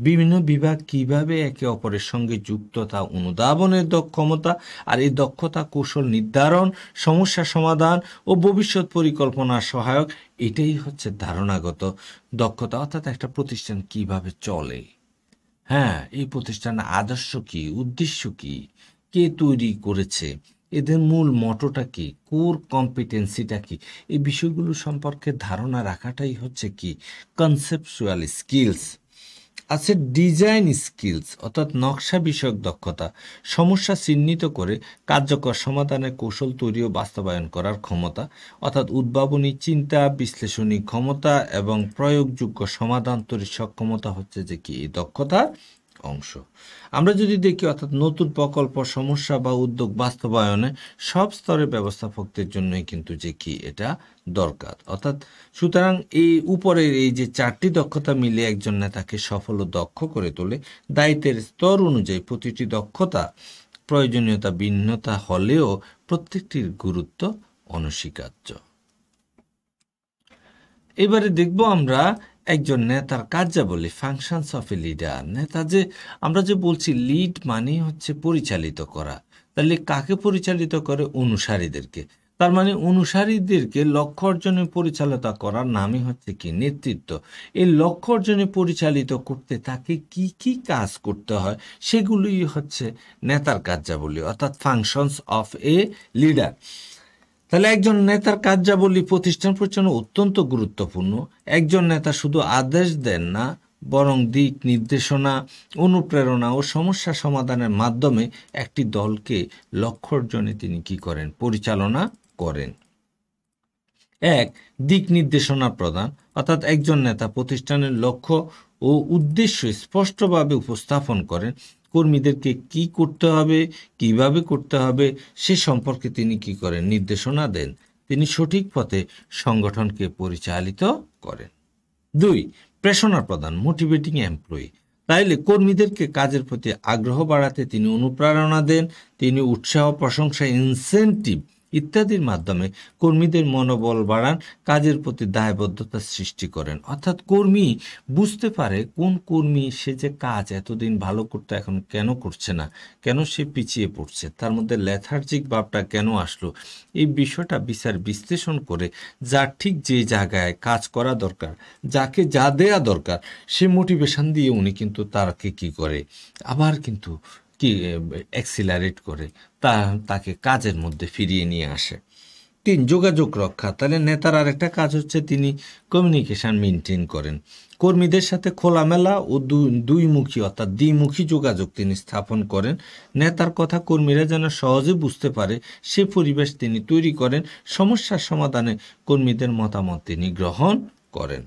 বিভিন্ন বিভাগ কিভাবে একে অপরের সঙ্গে যুক্ত তা অনুধাবনের ক্ষমতা, আর এই দক্ষতা কৌশল নির্ধারণ, সমস্যা সমাধান ও ভবিষ্যৎ পরিকল্পনার সহায়ক। এটাই হচ্ছে ধারণাগত দক্ষতা, অর্থাৎ একটা প্রতিষ্ঠান কিভাবে চলে, হ্যাঁ এই প্রতিষ্ঠানের আদর্শ কি, উদ্দেশ্য কি, কে তৈরি করেছে, এদের মূল মটোটা কি, কোর কম্পিটেন্সিটা কি, এই বিষয়গুলো সম্পর্কে ধারণা রাখাটাই হচ্ছে কি কনসেপচুয়াল স্কিলস। আছে ডিজাইন স্কিলস, অর্থাৎ নকশা বিষয়ক দক্ষতা, সমস্যা চিহ্নিত করে কার্যকর সমাধানের কৌশল তৈরি ও বাস্তবায়ন করার ক্ষমতা, অর্থাৎ উদ্ভাবনী চিন্তা, বিশ্লেষণী ক্ষমতা এবং প্রয়োগযোগ্য সমাধান তৈরির সক্ষমতা হচ্ছে যে কি এই দক্ষতার অংশ। আমরা যদি দেখি অর্থাৎ নতুন প্রকল্প, সমস্যা বা উদ্যোগ বাস্তবায়নে সব স্তরের ব্যবস্থাপকদের জন্যই কিন্তু যে কি এটা দরকার। অর্থাৎ সুতরাং এই উপরের এই যে চারটি দক্ষতা মিলে একজন নেতাকে সফল ও দক্ষ করে তোলে। দায়িত্বের স্তর অনুযায়ী প্রতিটি দক্ষতা প্রয়োজনীয়তা ভিন্নতা হলেও প্রত্যেকটির গুরুত্ব অনস্বীকার্য। এবারে দেখব আমরা একজন নেতার কার্যাবলী, ফাংশনস অফ এ লিডার। নেতা যে আমরা যে বলছি লিড মানে হচ্ছে পরিচালিত করা, তাহলে কাকে পরিচালিত করে? অনুসারীদেরকে। তার মানে অনুসারীদেরকে লক্ষ্য অর্জনে পরিচালিত করার নামই হচ্ছে কি নেতৃত্ব। এই লক্ষ্য অর্জনে পরিচালিত করতে তাকে কি কি কাজ করতে হয় সেগুলোই হচ্ছে নেতার কার্যাবলী, অর্থাৎ ফাংশনস অফ এ লিডার। তাহলে একজন নেতার কার্যাবলী প্রতিষ্ঠান পরিচালনা অত্যন্ত গুরুত্বপূর্ণ। একজন নেতা শুধু আদেশ দেন না, বরং দিক নির্দেশনা, অনুপ্রেরণা ও সমস্যা সমাধানের মাধ্যমে একটি দলকে লক্ষ্য অর্জনে তিনি কি করেন? পরিচালনা করেন। এক, দিক নির্দেশনা প্রদান, অর্থাৎ একজন নেতা প্রতিষ্ঠানের লক্ষ্য ও উদ্দেশ্য স্পষ্টভাবে উপস্থাপন করেন। কর্মীদেরকে কি করতে হবে, কিভাবে করতে হবে সে সম্পর্কে তিনি কি করেন? নির্দেশনা দেন। তিনি সঠিক পথে সংগঠনকে পরিচালিত করেন। দুই, প্রেরণা প্রদান, মোটিভেটিং এমপ্লয়ি। তাইলে কর্মীদেরকে কাজের প্রতি আগ্রহ বাড়াতে তিনি অনুপ্রেরণা দেন। তিনি উৎসাহ, প্রশংসা, ইনসেন্টিভ ইত্যাদির মাধ্যমে কর্মীদের মনোবল বাড়ান, কাজের প্রতি দায়বদ্ধতা সৃষ্টি করেন। অর্থাৎ কর্মী বুঝতে পারে কোন কর্মী সে যে কাজ এতদিন ভালো করতে এখন কেন করছে না, কেন সে পিছিয়ে পড়ছে, তার মধ্যে লেথার্জিক ভাবটা কেন আসলো, এই বিষয়টা বিচার বিশ্লেষণ করে যার ঠিক যে জায়গায় কাজ করা দরকার, যাকে যা দেয়া দরকার, সে মোটিভেশন দিয়ে উনি কিন্তু তাকে কি করে আবার কিন্তু কি অ্যাক্সিলারেট করে তাকে কাজের মধ্যে ফিরিয়ে নিয়ে আসে। তিন, যোগাযোগ রক্ষা। তাহলে নেতার আরেকটা কাজ হচ্ছে তিনি কমিউনিকেশন মেনটেন করেন। কর্মীদের সাথে খোলামেলা ও দুইমুখী অর্থাৎ দ্বিমুখী যোগাযোগ তিনি স্থাপন করেন। নেতার কথা কর্মীরা যেন সহজে বুঝতে পারে সে পরিবেশ তিনি তৈরি করেন। সমস্যার সমাধানে কর্মীদের মতামত তিনি গ্রহণ করেন।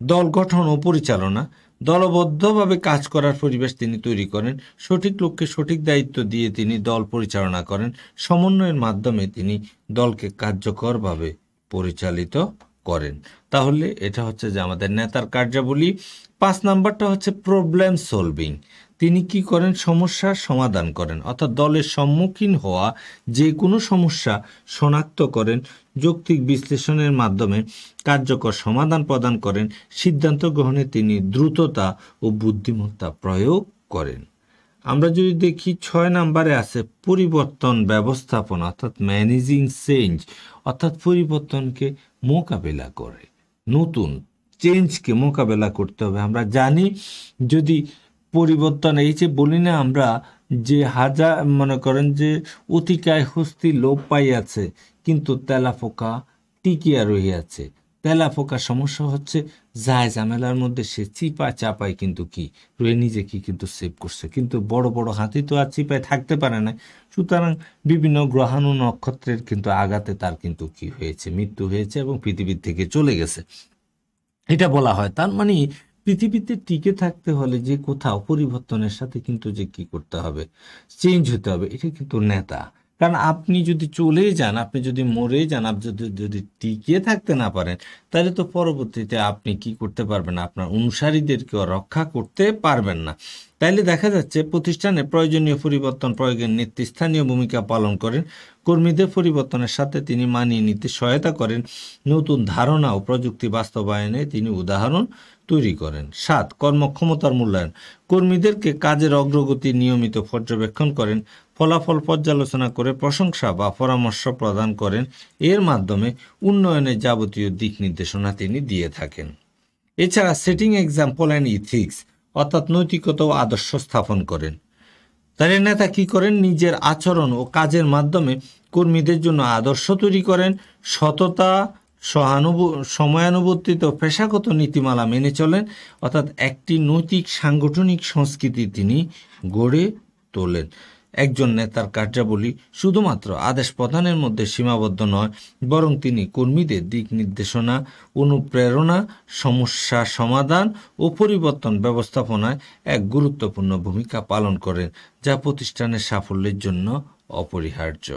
দল গঠন ও পরিচালনা, দলবদ্ধভাবে কাজ করার পরিবেশ তিনি তৈরি করেন। সঠিক লোককে সঠিক দায়িত্ব দিয়ে তিনি দল পরিচালনা করেন। সমন্বয়ের মাধ্যমে তিনি দলকে কার্যকরভাবে পরিচালিত করেন। তাহলে এটা হচ্ছে যে আমাদের নেতার কার্যাবলী। 5 নাম্বারটা হচ্ছে প্রবলেম সলভিং। তিনি কি করেন? সমস্যার সমাধান করেন, অর্থাৎ দলের সম্মুখীন হওয়া যে কোনো সমস্যা শনাক্ত করেন, যৌক্তিক বিশ্লেষণের মাধ্যমে কার্যকর সমাধান প্রদান করেন। সিদ্ধান্ত গ্রহণে তিনি দ্রুততা ও বুদ্ধিমত্তা প্রয়োগ করেন। আমরা যদি দেখি 6 নাম্বারে আছে পরিবর্তন ব্যবস্থাপনা, অর্থাৎ ম্যানেজিং চেঞ্জ, অর্থাৎ পরিবর্তনকে মোকাবেলা করে, নতুন চেঞ্জকে মোকাবেলা করতে হবে। আমরা জানি যদি পরিবর্তন এই যে বলি না আমরা যে হাজার মনে করেন যে অতিকায় হস্তি লোপ পাইয়াছে কিন্তু তেলাপোকা টিকিয়া রহিয়াছে। তেলাপোকার সমস্যা হচ্ছে যায় ঝামেলার মধ্যে সে চিপা চাপায় কিন্তু কি রয়ে নিজেকে কিন্তু সেভ করছে, কিন্তু বড় বড় হাতি তো আর চিপায় থাকতে পারে না। সুতরাং বিভিন্ন গ্রহাণু নক্ষত্রের কিন্তু আঘাতে তার কিন্তু কি হয়েছে? মৃত্যু হয়েছে এবং পৃথিবীর থেকে চলে গেছে, এটা বলা হয়। তার মানে পৃথিবীতে টিকে থাকতে হলে যে কোথাও পরিবর্তনের সাথে কিন্তু যে কি করতে হবে? চেঞ্জ হতে হবে। এটা কিন্তু নেতা। কারণ আপনি যদি চলে যান, আপনি যদি মরে যান, আপনি যদি টিকে থাকতে না পারেন, তাহলে তো পরবর্তীতে আপনি কি করতে পারবেন? আপনার অনুসারীদেরকেও রক্ষা করতে পারবেন না। তাইলে দেখা যাচ্ছে প্রতিষ্ঠানে প্রয়োজনীয় পরিবর্তন প্রয়োগের নেতৃস্থানীয় ভূমিকা পালন করেন। কর্মীদের পরিবর্তনের সাথে তিনি মানিয়ে নিতে সহায়তা করেন। নতুন ধারণা ও প্রযুক্তি বাস্তবায়নে তিনি উদাহরণ তৈরি করেন। 7, কর্মক্ষমতার মূল্যায়ন। কর্মীদেরকে কাজের অগ্রগতি নিয়মিত পর্যবেক্ষণ করেন, ফলাফল পর্যালোচনা করে প্রশংসা বা পরামর্শ প্রদান করেন। এর মাধ্যমে উন্নয়নের যাবতীয় দিক নির্দেশনা তিনি দিয়ে থাকেন। এছাড়া সেটিং এক্সাম্পল অ্যান্ড ইথিক্স, অর্থাৎ নৈতিকতা ও আদর্শ স্থাপন করেন। তার নেতা কি করেন? নিজের আচরণ ও কাজের মাধ্যমে কর্মীদের জন্য আদর্শ তৈরি করেন। সততা, সময়ানুবর্তিত পেশাগত নীতিমালা মেনে চলেন, অর্থাৎ একটি নৈতিক সাংগঠনিক সংস্কৃতি তিনি গড়ে তোলেন। একজন নেতার কার্যাবলী শুধুমাত্র আদেশ প্রদানের মধ্যে সীমাবদ্ধ নয়, বরং তিনি কর্মীদের দিক নির্দেশনা, অনুপ্রেরণা, সমস্যা সমাধান ও পরিবর্তন ব্যবস্থাপনায় এক গুরুত্বপূর্ণ ভূমিকা পালন করেন, যা প্রতিষ্ঠানের সাফল্যের জন্য অপরিহার্য।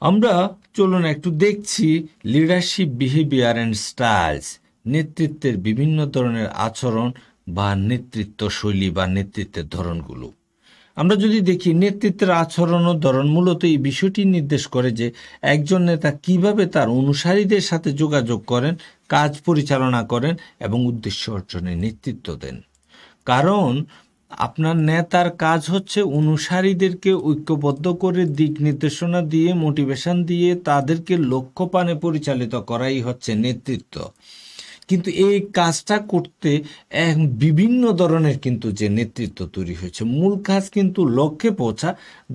আমরা চলুন একটু দেখছি লিডারশিপ বিহেভিয়ার অ্যান্ড স্টাইলস, নেতৃত্বের বিভিন্ন ধরনের আচরণ বা নেতৃত্ব শৈলী বা নেতৃত্বের ধরনগুলো। আমরা যদি দেখি নেতৃত্বের আচরণ ও ধরন, মূলত এই বিষয়টি নির্দেশ করে যে একজন নেতা কিভাবে তার অনুসারীদের সাথে যোগাযোগ করেন, কাজ পরিচালনা করেন এবং উদ্দেশ্য অর্জনে নেতৃত্ব দেন। কারণ আপনার নেতার কাজ হচ্ছে অনুসারীদেরকে ঐক্যবদ্ধ করে দিক নির্দেশনা দিয়ে, মোটিভেশন দিয়ে তাদেরকে লক্ষ্যপানে পরিচালিত করাই হচ্ছে নেতৃত্ব। কিন্তু এই কাজটা করতে বিভিন্ন ধরনের কিন্তু যে নেতৃত্ব তৈরি হয়েছে, মূল কাজ কিন্তু লক্ষ্যে পৌঁছা।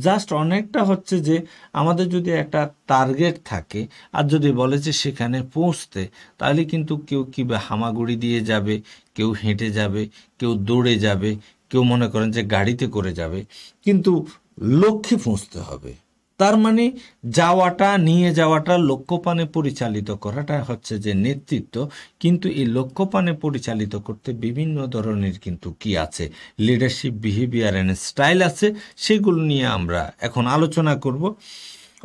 জাস্ট অনেকটা হচ্ছে যে আমাদের যদি একটা টার্গেট থাকে আর যদি বলে যে সেখানে পৌঁছতে, তাহলে কিন্তু কেউ কি হামাগুড়ি দিয়ে যাবে, কেউ হেঁটে যাবে, কেউ দৌড়ে যাবে, কেউ মনে করেন যে গাড়িতে করে যাবে, কিন্তু লক্ষ্যে পৌঁছতে হবে। তার মানে যাওয়াটা, নিয়ে যাওয়াটা, লক্ষ্যপানে পরিচালিত করাটা হচ্ছে যে নেতৃত্ব। কিন্তু এই লক্ষ্যপানে পরিচালিত করতে বিভিন্ন ধরনের কিন্তু কি আছে, লিডারশিপ বিহেভিয়ার অ্যান্ড স্টাইল আছে, সেগুলো নিয়ে আমরা এখন আলোচনা করব।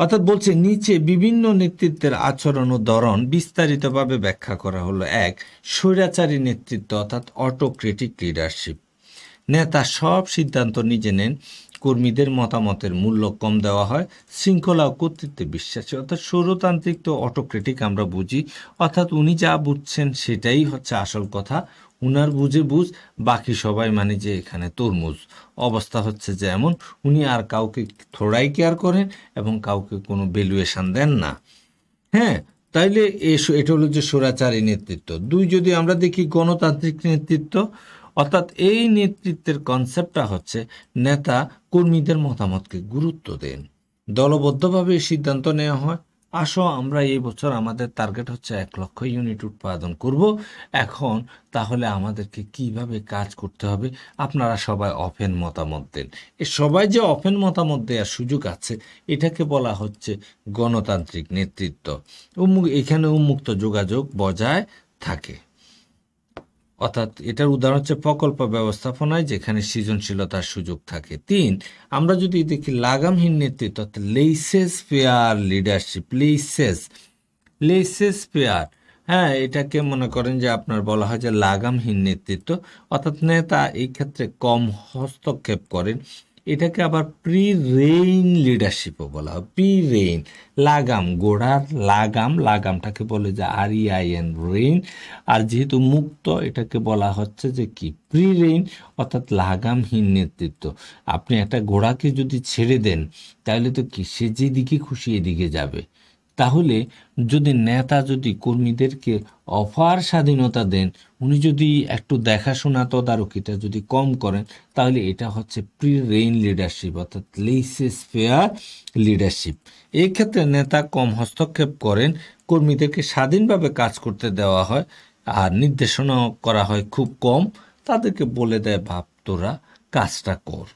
অর্থাৎ বলছে নিচে বিভিন্ন নেতৃত্বের আচরণ ও ধরন বিস্তারিতভাবে ব্যাখ্যা করা হলো। এক, স্বৈরাচারী নেতৃত্ব অর্থাৎ অটোক্রেটিক লিডারশিপ। নেতা সব সিদ্ধান্ত নিজে নেন, কর্মীদের মতামতের মূল্য কম দেওয়া হয়, শৃঙ্খলা ও কর্তৃত্বে বিশ্বাসী। অর্থাৎ স্বৈরতান্ত্রিক তো অটোক্রেটিক আমরা বুঝি, অর্থাৎ উনি যা বুঝছেন সেটাই হচ্ছে আসল কথা, উনার বুঝে বুঝ, বাকি সবাই মানে যে এখানে তরমুজ অবস্থা হচ্ছে যে এমন। উনি আর কাউকে থোড়াই কেয়ার করেন এবং কাউকে কোনো ভ্যালুয়েশন দেন না। হ্যাঁ, তাইলে এটা হলো যে স্বৈরাচারী নেতৃত্ব। দুই, যদি আমরা দেখি গণতান্ত্রিক নেতৃত্ব, অর্থাৎ এই নেতৃত্বের কনসেপ্টটা হচ্ছে নেতা কর্মীদের মতামতকে গুরুত্ব দেন, দলবদ্ধভাবে সিদ্ধান্ত নেওয়া হয়। আসো আমরা এই বছর আমাদের টার্গেট হচ্ছে 1,00,000 ইউনিট উৎপাদন করব, এখন তাহলে আমাদেরকে কিভাবে কাজ করতে হবে, আপনারা সবাই ওপেন মতামত দেন। এ সবাই যে ওপেন মতামত দেওয়ার সুযোগ আছে, এটাকে বলা হচ্ছে গণতান্ত্রিক নেতৃত্ব। এখানে উন্মুক্ত যোগাযোগ বজায় থাকে। অর্থাৎ এটার উদাহরণ হচ্ছে প্রকল্প ব্যবস্থাপনায়, যেখানে সৃজনশীলতার সুযোগ থাকে। তিন, আমরা যদি দেখি লাগামহীন নেতৃত্ব অর্থাৎ লেইসেস ফেয়ার লিডারশিপ। লেইসেস ফেয়ার, হ্যাঁ, এটাকে মনে করেন যে আপনার বলা হয় যে লাগামহীন নেতৃত্ব, অর্থাৎ নেতা এই ক্ষেত্রে কম হস্তক্ষেপ করেন। এটাকে আবার প্রি রেইন লিডারশিপও বলা হয়। প্রি রেইন, লাগাম, ঘোড়ার লাগাম, লাগামটাকে বলে যে REIN, রেইন। আর যেহেতু মুক্ত, এটাকে বলা হচ্ছে যে কি, প্রি রেইন, অর্থাৎ লাগামহীন নেতৃত্ব। আপনি একটা ঘোড়াকে যদি ছেড়ে দেন, তাহলে তো কি সে যেদিকে খুশি এদিকে যাবে। তাহলে যদি নেতা যদি কর্মীদেরকে অফার স্বাধীনতা দেন, উনি যদি একটু দেখাশোনা তদারকিটা যদি কম করেন, তাহলে এটা হচ্ছে প্রি রেইন লিডারশিপ অর্থাৎ লেইসেস ফেয়ার লিডারশিপ। এই ক্ষেত্রে নেতা কম হস্তক্ষেপ করেন, কর্মীদেরকে স্বাধীনভাবে কাজ করতে দেওয়া হয়, আর নির্দেশনা করা হয় খুব কম, তাদেরকে বলে দেয় ভাব তোরা কাজটা কর।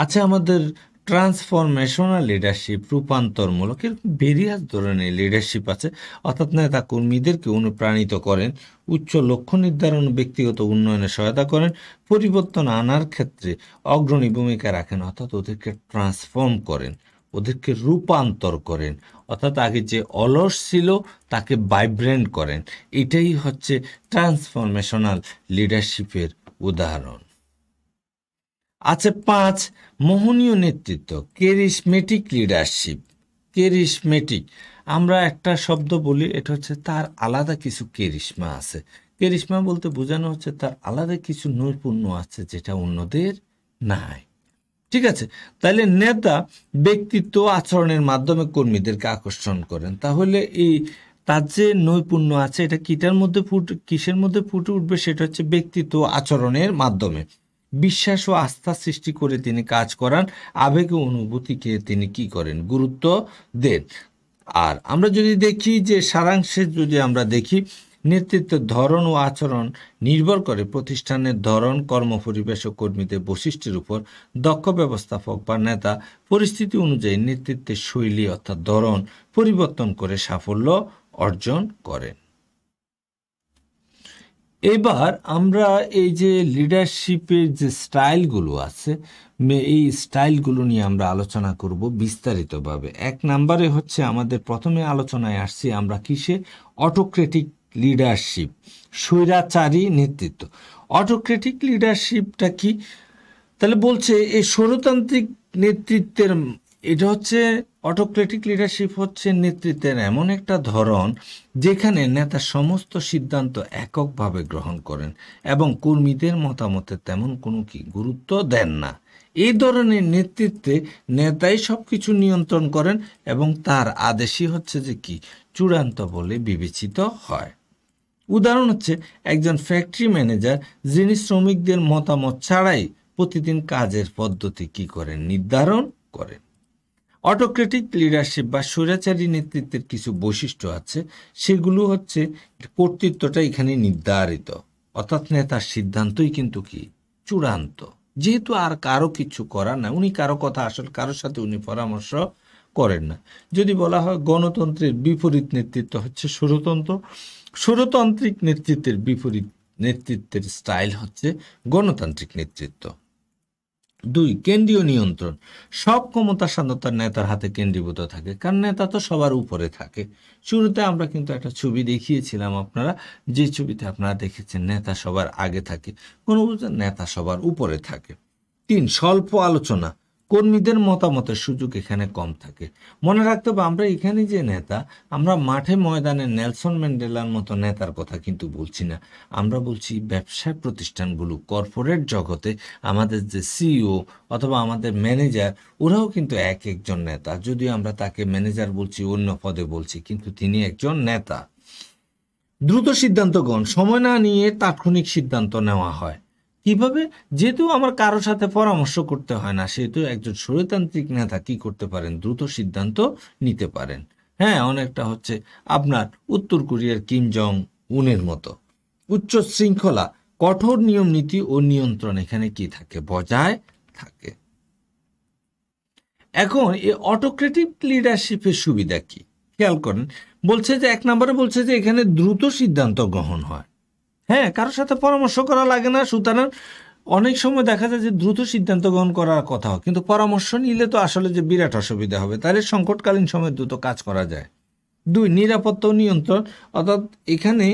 আচ্ছা, আমাদের ট্রান্সফরমেশনাল লিডারশিপ, রূপান্তরমূলক, এর ভেরিয়াস ধরনের লিডারশিপ আছে। অর্থাৎ নেতা কর্মীদেরকে অনুপ্রাণিত করেন, উচ্চ লক্ষ্য নির্ধারণ, ব্যক্তিগত উন্নয়নে সহায়তা করেন, পরিবর্তন আনার ক্ষেত্রে অগ্রণী ভূমিকা রাখেন। অর্থাৎ ওদেরকে ট্রান্সফর্ম করেন, ওদেরকে রূপান্তর করেন। অর্থাৎ আগে যে অলস ছিল তাকে ভাইব্রেন্ট করেন। এটাই হচ্ছে ট্রান্সফরমেশনাল লিডারশিপের উদাহরণ। আছে পাঁচ, মোহনীয় নেতৃত্ব, কেরিশমেটিক লিডারশিপ। কেরিশমেটিক, আমরা একটা শব্দ বলি, এটা হচ্ছে তার আলাদা কিছু কেরিশমা আছে। কেরিশমা বলতে বোঝানো হচ্ছে তার আলাদা কিছু নৈপুণ্য আছে যেটা অন্যদের নাই। ঠিক আছে, তাহলে নেতা ব্যক্তিত্ব আচরণের মাধ্যমে কর্মীদেরকে আকর্ষণ করেন। তাহলে এই তার যে নৈপুণ্য আছে, এটা কিসের মধ্যে ফুটে উঠবে, সেটা হচ্ছে ব্যক্তিত্ব আচরণের মাধ্যমে। বিশ্বাস ও আস্থা সৃষ্টি করে তিনি কাজ করান, আবেগ ও অনুভূতিকে তিনি কি করেন, গুরুত্ব দেন। আর আমরা যদি দেখি যে সারাংশে যদি আমরা দেখি, নেতৃত্বের ধরন ও আচরণ নির্ভর করে প্রতিষ্ঠানের ধরন, কর্মপরিবেশ ও কর্মীদের বৈশিষ্ট্যের উপর। দক্ষ ব্যবস্থাপক বা নেতা পরিস্থিতি অনুযায়ী নেতৃত্বের শৈলী অর্থাৎ ধরন পরিবর্তন করে সাফল্য অর্জন করেন। এবার আমরা এই যে লিডারশিপের যে স্টাইলগুলো আছে, এই স্টাইলগুলো নিয়ে আমরা আলোচনা করব বিস্তারিতভাবে। এক নম্বরে হচ্ছে আমাদের প্রথমে আলোচনায় আসছি আমরা কিসে, অটোক্রেটিক লিডারশিপ, স্বৈরাচারী নেতৃত্ব। অটোক্রেটিক লিডারশিপটা কি? তাহলে বলছে এই স্বৈরতান্ত্রিক নেতৃত্বের, এটা হচ্ছে অটোক্রেটিক লিডারশিপ হচ্ছে নেতৃত্বের এমন একটা ধরন যেখানে নেতা সমস্ত সিদ্ধান্ত এককভাবে গ্রহণ করেন এবং কর্মীদের মতামতে তেমন কোনো কি গুরুত্ব দেন না। এই ধরনের নেতৃত্বে নেতাই সব কিছু নিয়ন্ত্রণ করেন এবং তার আদেশই হচ্ছে যে কি চূড়ান্ত বলে বিবেচিত হয়। উদাহরণ হচ্ছে একজন ফ্যাক্টরি ম্যানেজার যিনি শ্রমিকদের মতামত ছাড়াই প্রতিদিন কাজের পদ্ধতি কি করেন, নির্ধারণ করেন। অটোক্রেটিক লিডারশিপ বা স্বৈরাচারী নেতৃত্বের কিছু বৈশিষ্ট্য আছে, সেগুলো হচ্ছে কর্তৃত্বটা এখানে নির্ধারিত, অর্থাৎ নেতার সিদ্ধান্তই কিন্তু কি চূড়ান্ত, যেহেতু আর কারো কিছু করার না, উনি কারো কথা আসলে কারোর সাথে উনি পরামর্শ করেন না। যদি বলা হয় গণতন্ত্রের বিপরীত নেতৃত্ব হচ্ছে স্বৈরতন্ত্র, স্বৈরতান্ত্রিক নেতৃত্বের বিপরীত নেতৃত্বের স্টাইল হচ্ছে গণতান্ত্রিক নেতৃত্ব। 2, কেন্দ্রীয় নিয়ন্ত্রণ। সব ক্ষমতা সাধারণত নেতার হাতে কেন্দ্রীভূত থাকে, কারণ নেতা তো সবার উপরে থাকে। শুরুতে আমরা কিন্তু একটা ছবি দেখিয়েছিলাম আপনারা, যে ছবিতে আপনারা দেখেছেন নেতা সবার আগে থাকে, কোনো নেতা সবার উপরে থাকে। 3, স্বল্প আলোচনা। কর্মীদের মতামতের সুযোগ এখানে কম থাকে। মনে রাখতে হবে আমরা এখানে যে নেতা, আমরা মাঠে ময়দানে নেলসন ম্যান্ডেলার মতো নেতার কথা কিন্তু বলছি না। আমরা বলছি ব্যবসায় প্রতিষ্ঠানগুলো, কর্পোরেট জগতে আমাদের যে সিইও অথবা আমাদের ম্যানেজার, ওরাও কিন্তু এক একজন নেতা, যদিও আমরা তাকে ম্যানেজার বলছি, অন্য পদে বলছি, কিন্তু তিনি একজন নেতা। দ্রুত সিদ্ধান্ত গ্রহণ, সময় না নিয়ে তাৎক্ষণিক সিদ্ধান্ত নেওয়া হয়। কিভাবে? যেহেতু আমার কারোর সাথে পরামর্শ করতে হয় না, সেহেতু একজন স্বৈরতান্ত্রিক নেতা কি করতে পারেন, দ্রুত সিদ্ধান্ত নিতে পারেন। হ্যাঁ, অনেকটা হচ্ছে আপনার উত্তর কোরিয়ার কিম জং উনের মতো। উচ্চ শৃঙ্খলা, কঠোর নিয়ম নীতি ও নিয়ন্ত্রণ এখানে কি থাকে, বজায় থাকে। এখন এই অটোক্রেটিক লিডারশিপের সুবিধা কি খেয়াল করেন। বলছে যে 1 নম্বরে বলছে যে এখানে দ্রুত সিদ্ধান্ত গ্রহণ হয়। হ্যাঁ, কারোর সাথে পরামর্শ করা লাগে না, সুতরাং অনেক সময় দেখা যায় যে দ্রুত সিদ্ধান্ত গ্রহণ করার কথা হয়, কিন্তু পরামর্শ নিলে তো আসলে যে বিরাট অসুবিধা হবে, তাহলে সংকটকালীন সময়ে দ্রুত কাজ করা যায়। 2, নিরাপত্তা ও নিয়ন্ত্রণ, অর্থাৎ এখানে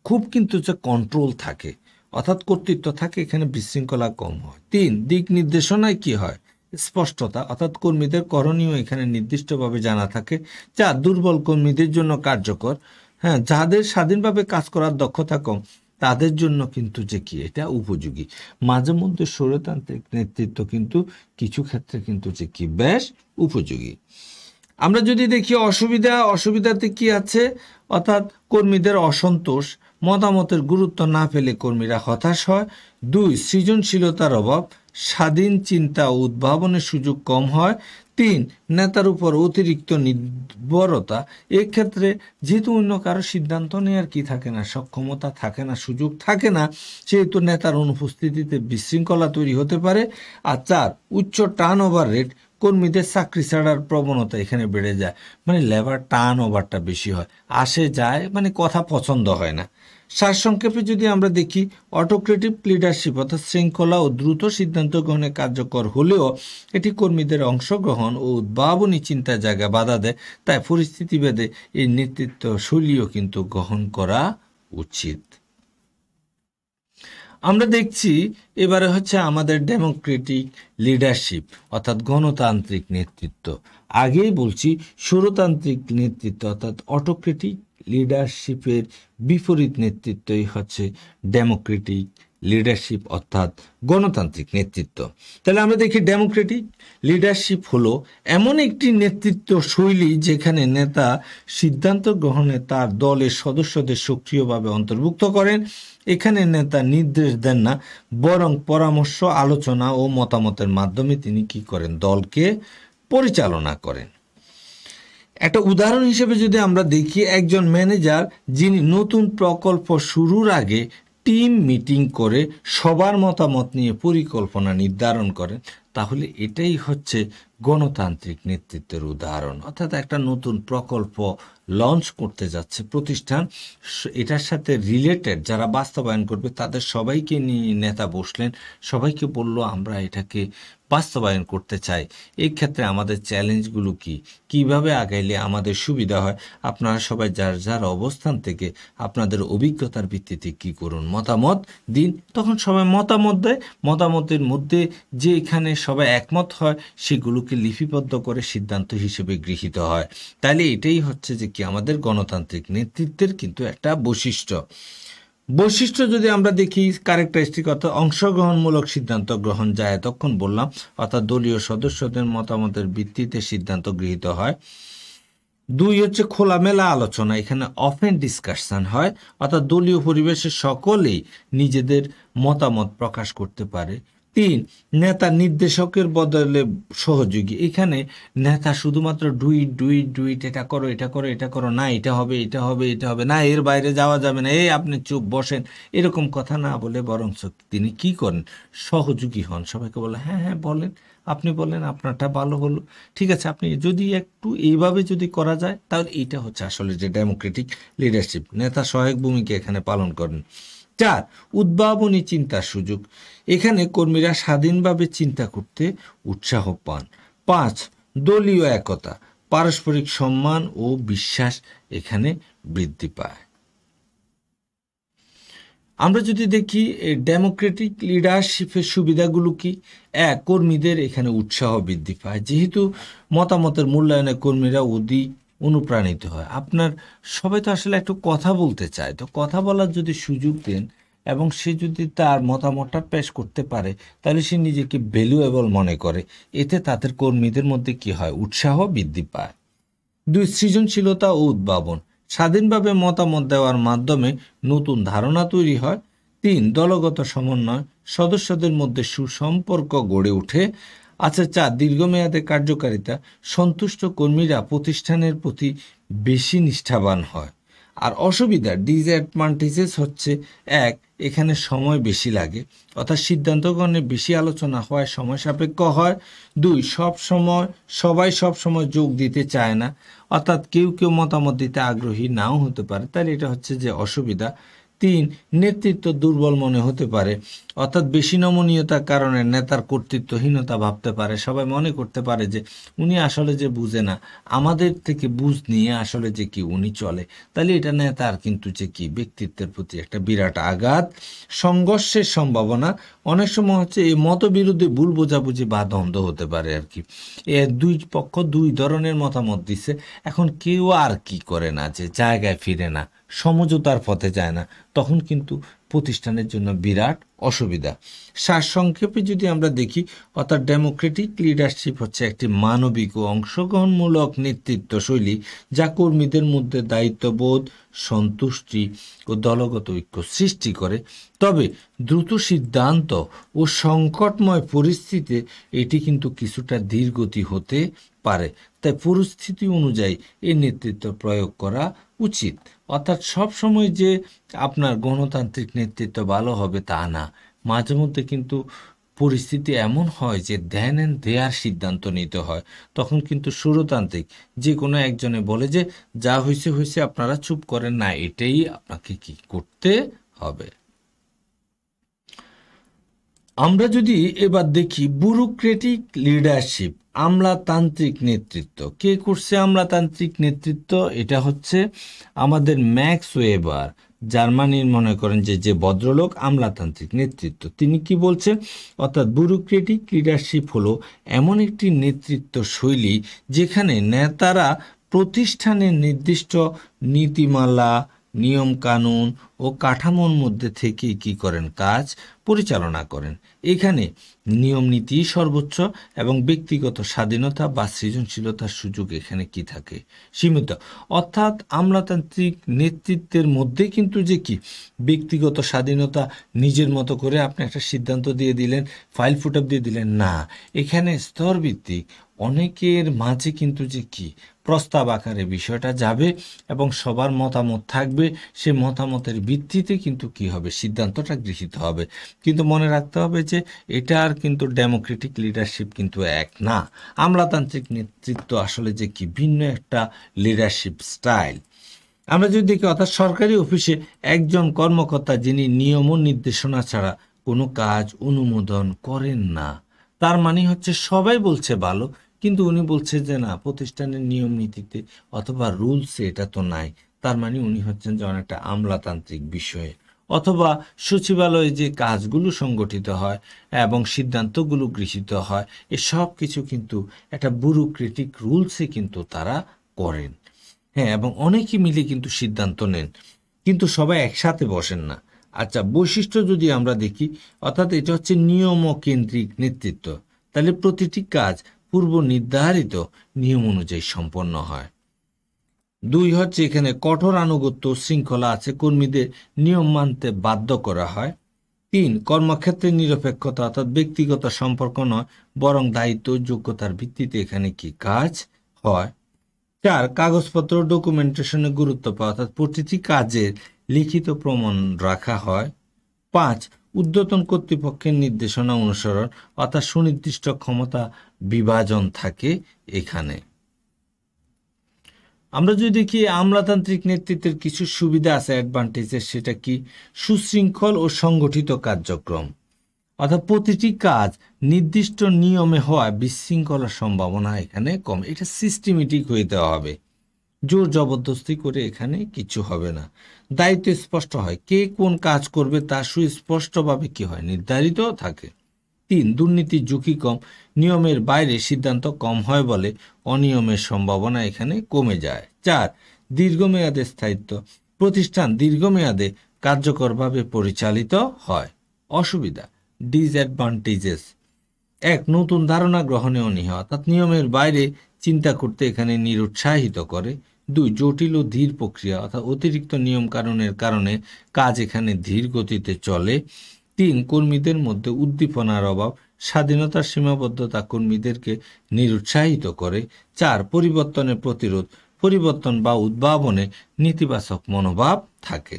খুব কিন্তু যে কন্ট্রোল থাকে, অর্থাৎ কর্তৃত্ব থাকে, এখানে বিশৃঙ্খলা কম হয়। 3, দিক নির্দেশনায় কি হয়, স্পষ্টতা, অর্থাৎ কর্মীদের করণীয় এখানে নির্দিষ্টভাবে জানা থাকে। 4, দুর্বল কর্মীদের জন্য কার্যকর। হ্যাঁ, যাদের স্বাধীনভাবে কাজ করার দক্ষতা কম তাদের জন্য কিন্তু যে কি এটা উপযোগী। মাঝে মধ্যে স্বৈরতান্ত্রিক নেতৃত্ব কিন্তু কিছু ক্ষেত্রে কিন্তু যে কি বেশ উপযোগী। আমরা যদি দেখি অসুবিধাতে কি আছে, অর্থাৎ কর্মীদের অসন্তোষ, মতামতের গুরুত্ব না পেলে কর্মীরা হতাশ হয়। 2, সৃজনশীলতার অভাব, স্বাধীন চিন্তা ও উদ্ভাবনের সুযোগ কম হয়। 3, নেতার উপর অতিরিক্ত নির্ভরতা, এক্ষেত্রে যেহেতু অন্য কারো সিদ্ধান্ত নেওয়ার কি থাকে না, সক্ষমতা থাকে না, সুযোগ থাকে না, সেহেতু নেতার অনুপস্থিতিতে বিশৃঙ্খলা তৈরি হতে পারে। আর 4, উচ্চ টার্ন ওভার রেট, কর্মীদের চাকরি ছাড়ার প্রবণতা এখানে বেড়ে যায়, মানে লেবার টার্ন ওভারটা বেশি হয়, আসে যায়, মানে কথা পছন্দ হয় না। সারসংক্ষেপে যদি আমরা দেখি, অটোক্রেটিক লিডারশিপ অর্থাৎ শৃঙ্খলা ও দ্রুত সিদ্ধান্ত গ্রহণে কার্যকর হলেও এটি কর্মীদের অংশগ্রহণ ও উদ্ভাবনী চিন্তার জায়গায় বাধা দেয়, তাই পরিস্থিতিভেদে এই নেতৃত্ব শৈলীও কিন্তু গ্রহণ করা উচিত। আমরা দেখছি এবারে হচ্ছে আমাদের ডেমোক্রেটিক লিডারশিপ অর্থাৎ গণতান্ত্রিক নেতৃত্ব। আগেই বলছি স্বৈরতান্ত্রিক নেতৃত্ব অর্থাৎ অটোক্রেটিক লিডারশিপের বিপরীত নেতৃত্বই হচ্ছে ডেমোক্রেটিক লিডারশিপ অর্থাৎ গণতান্ত্রিক নেতৃত্ব। তাহলে আমরা দেখি ডেমোক্রেটিক লিডারশিপ হলো এমন একটি নেতৃত্ব শৈলী যেখানে নেতা সিদ্ধান্ত গ্রহণে তার দলের সদস্যদের সক্রিয়ভাবে অন্তর্ভুক্ত করেন। এখানে নেতা নির্দেশ দেন না, বরং পরামর্শ, আলোচনা ও মতামতের মাধ্যমে তিনি কি করেন, দলকে পরিচালনা করেন। একটা উদাহরণ হিসেবে যদি আমরা দেখি, একজন ম্যানেজার যিনি নতুন প্রকল্প শুরুর আগে টিম মিটিং করে সবার মতামত নিয়ে পরিকল্পনা নির্ধারণ করেন, তাহলে এটাই হচ্ছে গণতান্ত্রিক নেতৃত্বের উদাহরণ। অর্থাৎ একটা নতুন প্রকল্প লঞ্চ করতে যাচ্ছে প্রতিষ্ঠান, এটার সাথে রিলেটেড যারা বাস্তবায়ন করবে তাদের সবাইকে নিয়ে নেতা বসলেন, সবাইকে বলল আমরা এটাকে বাস্তবায়ন করতে চাই, এই ক্ষেত্রে আমাদের চ্যালেঞ্জগুলো কি, কিভাবে আগাইলে আমাদের সুবিধা হয়, আপনারা সবাই যার যার অবস্থান থেকে আপনাদের অভিজ্ঞতার ভিত্তিতে কি করুন, মতামত দিন। তখন সবাই মতামত দেয়, মতামতের মধ্যে যে এখানে সবাই একমত হয় সেগুলোকে লিপিবদ্ধ করে সিদ্ধান্ত হিসেবে গৃহীত হয়। তাইলে এটাই হচ্ছে যে কি আমাদের গণতান্ত্রিক নেতৃত্বের কিন্তু একটা বৈশিষ্ট্য যদি আমরা দেখি, ক্যারেক্টারিস্টিক অর্থাৎ অংশগ্রহণমূলক সিদ্ধান্ত গ্রহণ যায়, এতক্ষণ বললাম, অর্থাৎ দলীয় সদস্যদের মতামতের ভিত্তিতে সিদ্ধান্ত গৃহীত হয়। 2 হচ্ছে খোলামেলা আলোচনা, এখানে অফেন ডিসকাশন হয়, অর্থাৎ দলীয় পরিবেশে সকলেই নিজেদের মতামত প্রকাশ করতে পারে। 3 নেতা নির্দেশকের বদলে সহযোগী, এখানে নেতা শুধুমাত্র ডুইট এটা করো এটা করো এটা করো, না এটা হবে এটা হবে এটা হবে না, এর বাইরে যাওয়া যাবে না, এই আপনি চুপ বসেন, এরকম কথা না বলে বরং তিনি কি করেন, সহযোগী হন, সবাইকে বলে হ্যাঁ হ্যাঁ বলেন, আপনি বলেন আপনারটা ভালো হলো, ঠিক আছে, আপনি যদি একটু এইভাবে যদি করা যায়, তাহলে এইটা হচ্ছে আসলে যে ডেমোক্রেটিক লিডারশিপ। নেতা সহায়ক ভূমিকা এখানে পালন করেন। 4 উদ্ভাবনী চিন্তার সুযোগ, এখানে কর্মীরা স্বাধীনভাবে চিন্তা করতে উৎসাহ পান। 5 দলীয় একতা, পারস্পরিক সম্মান ও বিশ্বাস এখানে বৃদ্ধি পায়। আমরা যদি দেখি ডেমোক্রেটিক লিডারশিপের সুবিধাগুলো কি, 1 কর্মীদের এখানে উৎসাহ বৃদ্ধি পায়, যেহেতু মতামতের মূল্যায়নে কর্মীরা অধিক অনুপ্রাণিত হয়। আপনার সবাই তো আসলে একটু কথা বলতে চায়, তো কথা বলার যদি সুযোগ দেন এবং সে যদি তার মতামতটা পেশ করতে পারে, তাহলে সে নিজেকে ভ্যালুয়েবল মনে করে, এতে তাদের কর্মীদের মধ্যে কি হয়, উৎসাহ বৃদ্ধি পায়। 2 সৃজনশীলতা ও উদ্ভাবন, স্বাধীনভাবে মতামত দেওয়ার মাধ্যমে নতুন ধারণা তৈরি হয়। 3 দলগত সমন্বয়, সদস্যদের মধ্যে সুসম্পর্ক গড়ে ওঠে। 4 দীর্ঘমেয়াদে কার্যকারিতা, সন্তুষ্ট কর্মীরা প্রতিষ্ঠানের প্রতি বেশি নিষ্ঠাবান হয়। আর অসুবিধা ডিসঅ্যাডভান্টেজেস হচ্ছে, 1 এখানে সময় বেশি লাগে, অর্থাৎ সিদ্ধান্ত গ্রহণে বেশি আলোচনা হয়, সময় সাপেক্ষ হয়। 2 সবাই সব সময় যোগ দিতে চায় না, অর্থাৎ কেউ মতামত দিতে আগ্রহী নাও হতে পারে, তাহলে এটা হচ্ছে যে অসুবিধা। 3 নেতৃত্ব দুর্বল মনে হতে পারে, অর্থাৎ বেশি নমনীয়তার কারণে নেতার কর্তৃত্বহীনতা ভাবতে পারে, সবাই মনে করতে পারে যে উনি আসলে যে বুঝে না, আমাদের থেকে বুঝ নিয়ে আসলে যে কি উনি চলে, তাহলে এটা নেতার কিন্তু যে কি ব্যক্তিত্বের প্রতি একটা বিরাট আঘাত। সংঘর্ষের সম্ভাবনা, অনেক সময় হচ্ছে এই মতবিরোধী ভুল বোঝাবুঝি বা দ্বন্দ্ব হতে পারে আর কি, দুই পক্ষ 2 ধরনের মতামত দিচ্ছে, এখন কেউ আর কি করে না, যে জায়গায় ফিরে না, সমঝোতার পথে যায় না, তখন কিন্তু প্রতিষ্ঠানের জন্য বিরাট অসুবিধা। সারসংক্ষেপে যদি আমরা দেখি, অর্থাৎ ডেমোক্রেটিক লিডারশিপ হচ্ছে একটি মানবিক ও অংশগ্রহণমূলক নেতৃত্ব শৈলী, যা কর্মীদের মধ্যে দায়িত্ববোধ, সন্তুষ্টি ও দলগত ঐক্য সৃষ্টি করে। তবে দ্রুত সিদ্ধান্ত ও সংকটময় পরিস্থিতিতে এটি কিন্তু কিছুটা ধীরগতি হতে পারে, তাই পরিস্থিতি অনুযায়ী এই নেতৃত্ব প্রয়োগ করা উচিত। অর্থাৎ সব সময় যে আপনার গণতান্ত্রিক নেতৃত্ব ভালো হবে তা না, মাঝে মধ্যে কিন্তু পরিস্থিতি এমন হয় যে দেন অ্যান্ড দেয়ার সিদ্ধান্ত নিতে হয়, তখন কিন্তু স্বৈরতান্ত্রিক যে কোনো একজনে বলে যে যা হয়েছে হয়েছে, আপনারা চুপ করেন না, এটাই আপনাকে কি করতে হবে। আমরা যদি এবার দেখি ব্যুরোক্রেটিক লিডারশিপ, আমলাতান্ত্রিক নেতৃত্ব, কে করছে আমলাতান্ত্রিক নেতৃত্ব, এটা হচ্ছে আমাদের ম্যাক্স ওয়েবার, জার্মানির মনে করেন যে ভদ্রলোক, আমলাতান্ত্রিক নেতৃত্ব। তিনি কি বলছেন, অর্থাৎ ব্যুরোক্রেটিক লিডারশিপ হলো এমন একটি নেতৃত্ব শৈলী যেখানে নেতারা প্রতিষ্ঠানের নির্দিষ্ট নীতিমালা, নিয়ম কানুন ও কাঠামোর মধ্যে থেকে কি করেন, কাজ পরিচালনা করেন। এখানে নিয়ম নীতি সর্বোচ্চ এবং ব্যক্তিগত স্বাধীনতা বা সৃজনশীলতার সুযোগ এখানে কি থাকে, সীমিত। অর্থাৎ আমলাতান্ত্রিক নেতৃত্বের মধ্যে কিন্তু যে কি ব্যক্তিগত স্বাধীনতা, নিজের মতো করে আপনি একটা সিদ্ধান্ত দিয়ে দিলেন, ফাইল ফুটআপ দিয়ে দিলেন না, এখানে স্তরভিত্তিক অনেকের মাঝে কিন্তু যে কি প্রস্তাব আকারে বিষয়টা যাবে এবং সবার মতামত থাকবে, সে মতামতের ভিত্তিতে কিন্তু কি হবে, সিদ্ধান্তটা গৃহীত হবে। কিন্তু মনে রাখতে হবে যে এটা আর কিন্তু ডেমোক্রেটিক লিডারশিপ কিন্তু এক না। আমলাতান্ত্রিক নেতৃত্ব আসলে যে কি ভিন্ন একটা লিডারশিপ স্টাইল। আমরা যদি দেখি, অর্থাৎ সরকারি অফিসে একজন কর্মকর্তা যিনি নিয়ম ও নির্দেশনা ছাড়া কোনো কাজ অনুমোদন করেন না, তার মানে হচ্ছে সবাই বলছে ভালো, কিন্তু উনি বলছে যে না, প্রতিষ্ঠানের নিয়ম নীতিতে অথবা রুলসে এটা তো নাই, তার মানে উনি হচ্ছেন যে অনেকটা আমলাতান্ত্রিক বিষয়ে। অথবা সচিবালয়ে যে কাজগুলো সংগঠিত হয় এবং সিদ্ধান্তগুলো গৃহীত হয়, এসব কিছু কিন্তু একটা ব্যুরোক্রেটিক রুলসে কিন্তু তারা করেন। হ্যাঁ, এবং অনেকে মিলে কিন্তু সিদ্ধান্ত নেন, কিন্তু সবাই একসাথে বসেন না। আচ্ছা, বৈশিষ্ট্য যদি আমরা দেখি, অর্থাৎ এটা হচ্ছে নিয়ম কেন্দ্রিক নেতৃত্ব, তাহলে প্রতিটি কাজ পূর্ব নির্ধারিত নিয়ম অনুযায়ী সম্পন্ন হয়। 2 হচ্ছে এখানে কঠোর আনুগত্য শৃঙ্খলা আছে, কর্মীদের নিয়ম মানতে বাধ্য করা হয়। 3 কর্মক্ষেত্রে নিরপেক্ষতা, অর্থাৎ ব্যক্তিগত সম্পর্ক নয় বরং দায়িত্ব যোগ্যতার ভিত্তিতে এখানে কি কাজ হয়। 4 কাগজপত্র ডকুমেন্টেশনের গুরুত্ব পায়, অর্থাৎ প্রতিটি কাজের লিখিত প্রমাণ রাখা হয়। 5 ঊর্ধ্বতন কর্তৃপক্ষের নির্দেশনা অনুসরণ, অর্থাৎ সুনির্দিষ্ট ক্ষমতা বিভাজন থাকে এখানে। আমরা যদি দেখি আমলাতান্ত্রিক নেতৃত্বের কিছু সুবিধা আছে, অ্যাডভান্টেজেস, সেটা কি, সুশৃঙ্খল ও সংগঠিত কার্যক্রম, অর্থাৎ প্রতিটি কাজ নির্দিষ্ট নিয়মে হওয়া বিশৃঙ্খলার সম্ভাবনা এখানে কম, এটা সিস্টেমেটিক হইতে হবে, জোর জবরদস্তি করে এখানে কিছু হবে না। দায়িত্ব স্পষ্ট হয়, কে কোন কাজ করবে তা সুস্পষ্টভাবে কি হয়, নির্ধারিত থাকে। 3 দুর্নীতির ঝুঁকি কম, নিয়মের বাইরে সিদ্ধান্ত কম হয় বলে অনিয়মের সম্ভাবনা এখানে কমে যায়। 4 দীর্ঘমেয়াদে স্থায়িত্ব, প্রতিষ্ঠান দীর্ঘমেয়াদে কার্যকরভাবে পরিচালিত হয়। অসুবিধা, ডিসঅ্যাডভান্টেজেস, 1 নতুন ধারণা গ্রহণে অনীহা, অর্থাৎ নিয়মের বাইরে চিন্তা করতে এখানে নিরুৎসাহিত করে। 2 জটিল ও ধীর প্রক্রিয়া, অর্থাৎ অতিরিক্ত নিয়ম কানুনের কারণে কাজ এখানে ধীর গতিতে চলে। 3 কর্মীদের মধ্যে উদ্দীপনার অভাব, স্বাধীনতার সীমাবদ্ধতা কর্মীদেরকে নিরুৎসাহিত করে। 4 পরিবর্তনের প্রতিরোধ, পরিবর্তন বা উদ্ভাবনে নেতিবাচক মনোভাব থাকে।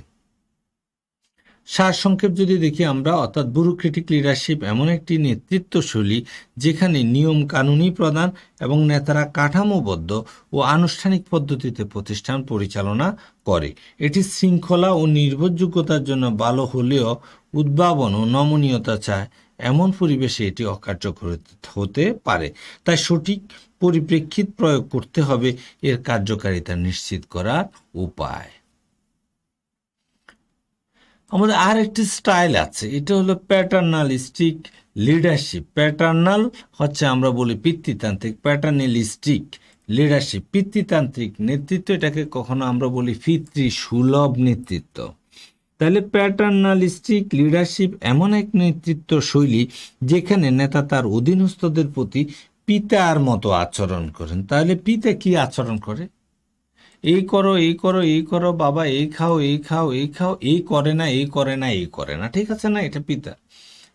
সারসংক্ষেপ যদি দেখি আমরা, অর্থাৎ ব্যুরোক্রেটিক লিডারশিপ এমন একটি নেতৃত্বশৈলী যেখানে নিয়ম কানুনি প্রদান এবং নেতারা কাঠামোবদ্ধ ও আনুষ্ঠানিক পদ্ধতিতে প্রতিষ্ঠান পরিচালনা করে। এটি শৃঙ্খলা ও নির্ভরযোগ্যতার জন্য ভালো হলেও উদ্ভাবন ও নমনীয়তা চায়, এমন পরিবেশে এটি অকার্যকর হতে পারে। তাই সঠিক পরিপ্রেক্ষিত প্রয়োগ করতে হবে এর কার্যকারিতা নিশ্চিত করার উপায়। আমাদের আর একটি স্টাইল আছে, এটা হলো প্যাটার্নালিস্টিক লিডারশিপ। প্যাটার্নাল হচ্ছে আমরা বলি পিতৃতান্ত্রিক, প্যাটার্নালিস্টিক লিডারশিপ পিতৃতান্ত্রিক নেতৃত্ব, এটাকে কখনো আমরা বলি পিতৃ সুলভ নেতৃত্ব। তাহলে প্যাটার্নালিস্টিক লিডারশিপ এমন এক নেতৃত্ব শৈলী যেখানে নেতা তার অধীনস্থদের প্রতি পিতার মতো আচরণ করেন। তাহলে পিতা কি আচরণ করে, এই করো এই করো এই করো বাবা, এই খাও এই খাও এই খাও, এই করে না এই করে না এই করে না, ঠিক আছে না, এটা পিতা।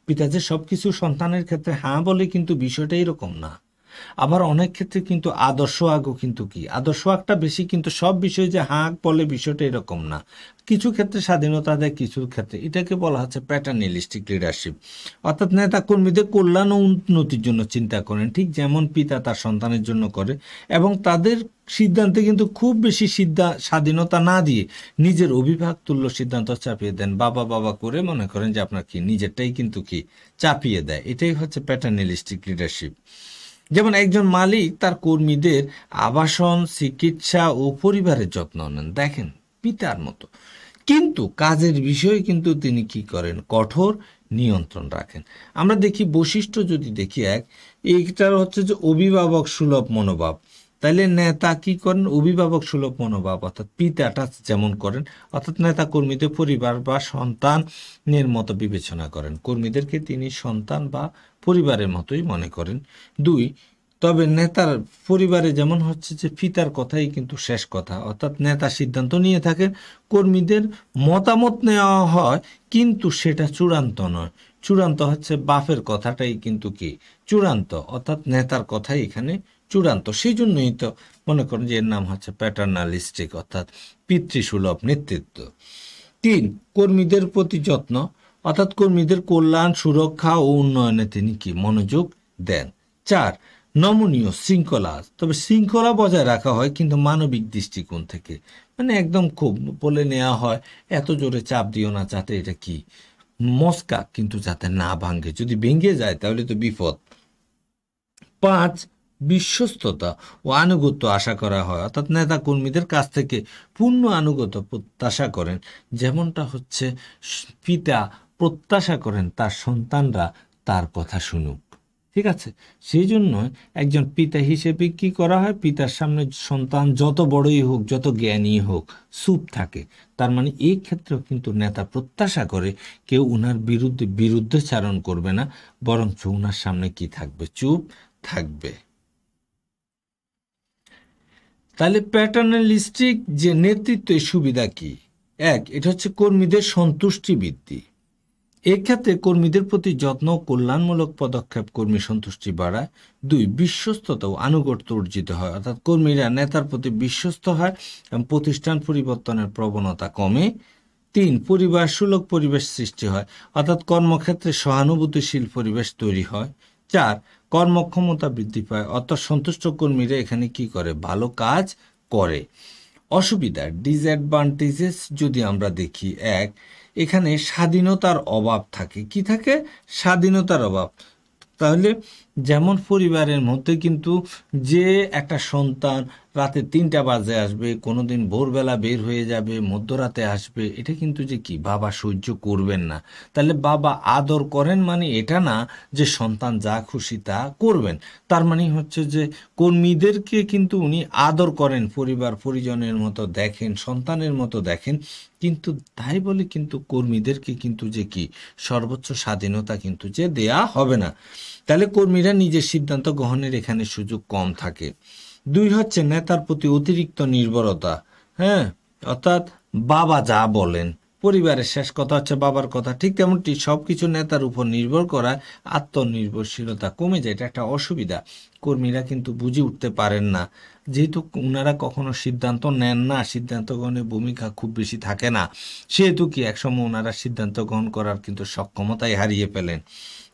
পিতা যে সবকিছু সন্তানের ক্ষেত্রে হ্যাঁ বলে কিন্তু বিষয়টা এরকম না। আবার অনেক ক্ষেত্রে কিন্তু আদর্শ আগও কিন্তু কি, আদর্শ আগটা বেশি, কিন্তু সব বিষয়ে যে হাঁক বলে বিষয়টা এরকম না। কিছু ক্ষেত্রে স্বাধীনতা দেয়, কিছু ক্ষেত্রে, এটাকে বলা হচ্ছে প্যাটার্নালিস্টিক লিডারশিপ। অর্থাৎ নেতা কর্মীদের কল্যাণ ও উন্নতির জন্য চিন্তা করেন, ঠিক যেমন পিতা তার সন্তানের জন্য করে, এবং তাদের সিদ্ধান্তে কিন্তু খুব বেশি স্বাধীনতা না দিয়ে নিজের অভিভাবক তুল্য সিদ্ধান্ত চাপিয়ে দেন, বাবা বাবা করে মনে করেন যে আপনার কি নিজেরটাই কিন্তু কি চাপিয়ে দেয়। এটাই হচ্ছে প্যাটার্নালিস্টিক লিডারশিপ। যেমন একজন মালিক তার কর্মীদের আবাসন, চিকিৎসা ও পরিবারের যত্ন নেন, দেখেন পিতার মতো, কিন্তু কাজের বিষয়ে কিন্তু তিনি কি করেন, কঠোর নিয়ন্ত্রণ রাখেন। আমরা দেখি বৈশিষ্ট্য যদি দেখি, এইটার হচ্ছে যে অভিভাবক সুলভ মনোভাব, তাইলে নেতা কি করেন? অভিভাবক সুলভ মনোভাব, অর্থাৎ পিতাটা যেমন করেন, অর্থাৎ নেতা কর্মীদের পরিবার বা সন্তানের মতো বিবেচনা করেন, কর্মীদেরকে তিনি সন্তান বা পরিবারের মতোই মনে করেন। 2, তবে নেতার পরিবারে যেমন হচ্ছে যে পিতার কথাই কিন্তু শেষ কথা, অর্থাৎ নেতা সিদ্ধান্ত নিয়ে থাকেন, কর্মীদের মতামত নেওয়া হয় কিন্তু সেটা চূড়ান্ত নয়। চূড়ান্ত হচ্ছে বাপের কথাটাই কিন্তু কি চূড়ান্ত, অর্থাৎ নেতার কথাই এখানে চূড়ান্ত। সেই জন্যই তো মনে করেন যে এর নাম হচ্ছে প্যাটার্নালিস্টিক, অর্থাৎ পিতৃসুলভ নেতৃত্ব। 3, কর্মীদের প্রতি যত্ন, অর্থাৎ কর্মীদের কল্যাণ, সুরক্ষা ও উন্নয়নে তিনি কি মনোযোগ দেন। 4, নমনীয় শৃঙ্খলা, তবে শৃঙ্খলা বজায় রাখা হয় কিন্তু মানবিক দৃষ্টিকোণ থেকে, মানে একদম খুব বলে নেওয়া হয় এত জোরে চাপ দিও না যাতে এটা কি মস্কা কিন্তু যাতে না ভাঙে, যদি ভেঙে যায় তাহলে তো বিপদ। 5, বিশ্বস্ততা ও আনুগত্য আশা করা হয়, অর্থাৎ নেতা কর্মীদের কাছ থেকে পূর্ণ আনুগত্য প্রত্যাশা করেন, যেমনটা হচ্ছে পিতা প্রত্যাশা করেন তার সন্তানরা তার কথা শুনুক। ঠিক আছে, সেই জন্য একজন পিতা হিসেবে কি করা হয়, পিতার সামনে সন্তান যত বড়ই হোক, যত জ্ঞানী হোক, চুপ থাকে। তার মানে এই ক্ষেত্রেও কিন্তু নেতা প্রত্যাশা করে কেউ উনার বিরুদ্ধচারণ করবে না, বরঞ্চ উনার সামনে কি থাকবে, চুপ থাকবে। তাহলে প্যাটার্নালিস্টিক যে নেতৃত্বের সুবিধা কি? 1, এটা হচ্ছে কর্মীদের সন্তুষ্টি বৃদ্ধি। এক্ষেত্রে কর্মীদের প্রতি যত্ন ও কল্যাণমূলক পদক্ষেপ কর্মী সন্তুষ্টি বাড়ায়। 2, বিশ্বস্ততা ও আনুগত্য অর্জিত হয়, অর্থাৎ কর্মীরা নেতার প্রতি বিশ্বস্ত হয় এবং প্রতিষ্ঠান পরিবর্তনের প্রবণতা কমে। 3, পরিবার সুলভ পরিবেশ সৃষ্টি হয়, অর্থাৎ কর্মক্ষেত্রে সহানুভূতিশীল পরিবেশ তৈরি হয়। 4, কর্মক্ষমতা বৃদ্ধি পায়, অর্থাৎ সন্তুষ্ট কর্মীরা এখানে কি করে, ভালো কাজ করে। অসুবিধা, ডিসঅ্যাডভান্টেজেস যদি আমরা দেখি, 1, এখানে স্বাধীনতার অভাব থাকে। কি থাকে? স্বাধীনতার অভাব। তাহলে যেমন পরিবারের মধ্যে কিন্তু যে একটা সন্তান রাতে 3টা বাজে আসবে, কোনোদিন ভোরবেলা বের হয়ে যাবে, মধ্যরাতে আসবে, এটা কিন্তু যে কি বাবা সহ্য করবেন না। তাহলে বাবা আদর করেন মানে এটা না যে সন্তান যা খুশি তা করবেন, তার মানে হচ্ছে যে কর্মীদেরকে কিন্তু উনি আদর করেন, পরিবার পরিজনের মতো দেখেন, সন্তানের মতো দেখেন, কিন্তু তাই বলে কিন্তু কর্মীদেরকে কিন্তু যে কি সর্বোচ্চ স্বাধীনতা কিন্তু যে দেয়া হবে না। তাহলে কর্মীরা নিজের সিদ্ধান্ত গ্রহণের এখানে সুযোগ কম থাকে। 2, হচ্ছে নেতার প্রতি অতিরিক্ত নির্ভরতা। হ্যাঁ, অর্থাৎ বাবা যা বলেন, পরিবারের শেষ কথা হচ্ছে বাবার কথা, ঠিক তেমনটি সবকিছু নেতার উপর নির্ভর করায় আত্মনির্ভরশীলতা কমে যায়। এটা একটা অসুবিধা, কর্মীরা কিন্তু বুঝে উঠতে পারেন না, যেহেতু ওনারা কখনো সিদ্ধান্ত নেন না, সিদ্ধান্ত গ্রহণের ভূমিকা খুব বেশি থাকে না, সেহেতু কি একসময় ওনারা সিদ্ধান্ত গ্রহণ করার কিন্তু সক্ষমতাই হারিয়ে ফেলেন।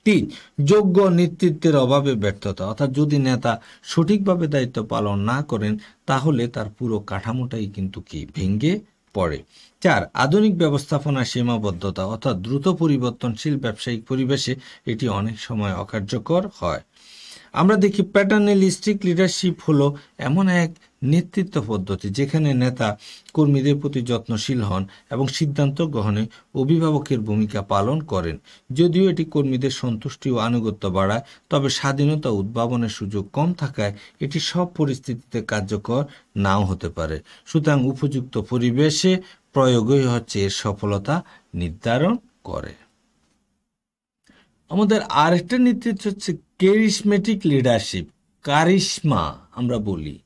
3, যোগ্য নেতৃত্বের অভাবে ব্যর্থতা, অর্থাৎ যদি নেতা সঠিকভাবে দায়িত্ব পালন না করেন তাহলে তার পুরো কাঠামোটাই কিন্তু কি ভেঙে পড়ে। 4, আধুনিক ব্যবস্থাপনা সীমাবদ্ধতা, অর্থাৎ দ্রুত পরিবর্তনশীল ব্যবসায়িক পরিবেশে এটি অনেক সময় অকার্যকর হয়। আমরা দেখি প্যাটার্নালিস্টিক লিডারশিপ হলো এমন এক নেতৃত্ব পদ্ধতি যেখানে নেতা কর্মীদের প্রতি যত্নশীল হন এবং সিদ্ধান্ত গ্রহণে অভিভাবকের ভূমিকা পালন করেন। যদিও এটি কর্মীদের সন্তুষ্টি ও আনুগত্য বাড়ায়, তবে স্বাধীনতা উদ্ভাবনের সুযোগ কম থাকায় এটি সব পরিস্থিতিতে কার্যকর নাও হতে পারে। সুতরাং উপযুক্ত পরিবেশে প্রয়োগই হচ্ছে এর সফলতা নির্ধারণ করে। আমাদের আরেকটা নেতৃত্ব হচ্ছে ক্যারিসমেটিক লিডারশিপ, কারিশমা আমরা বলি।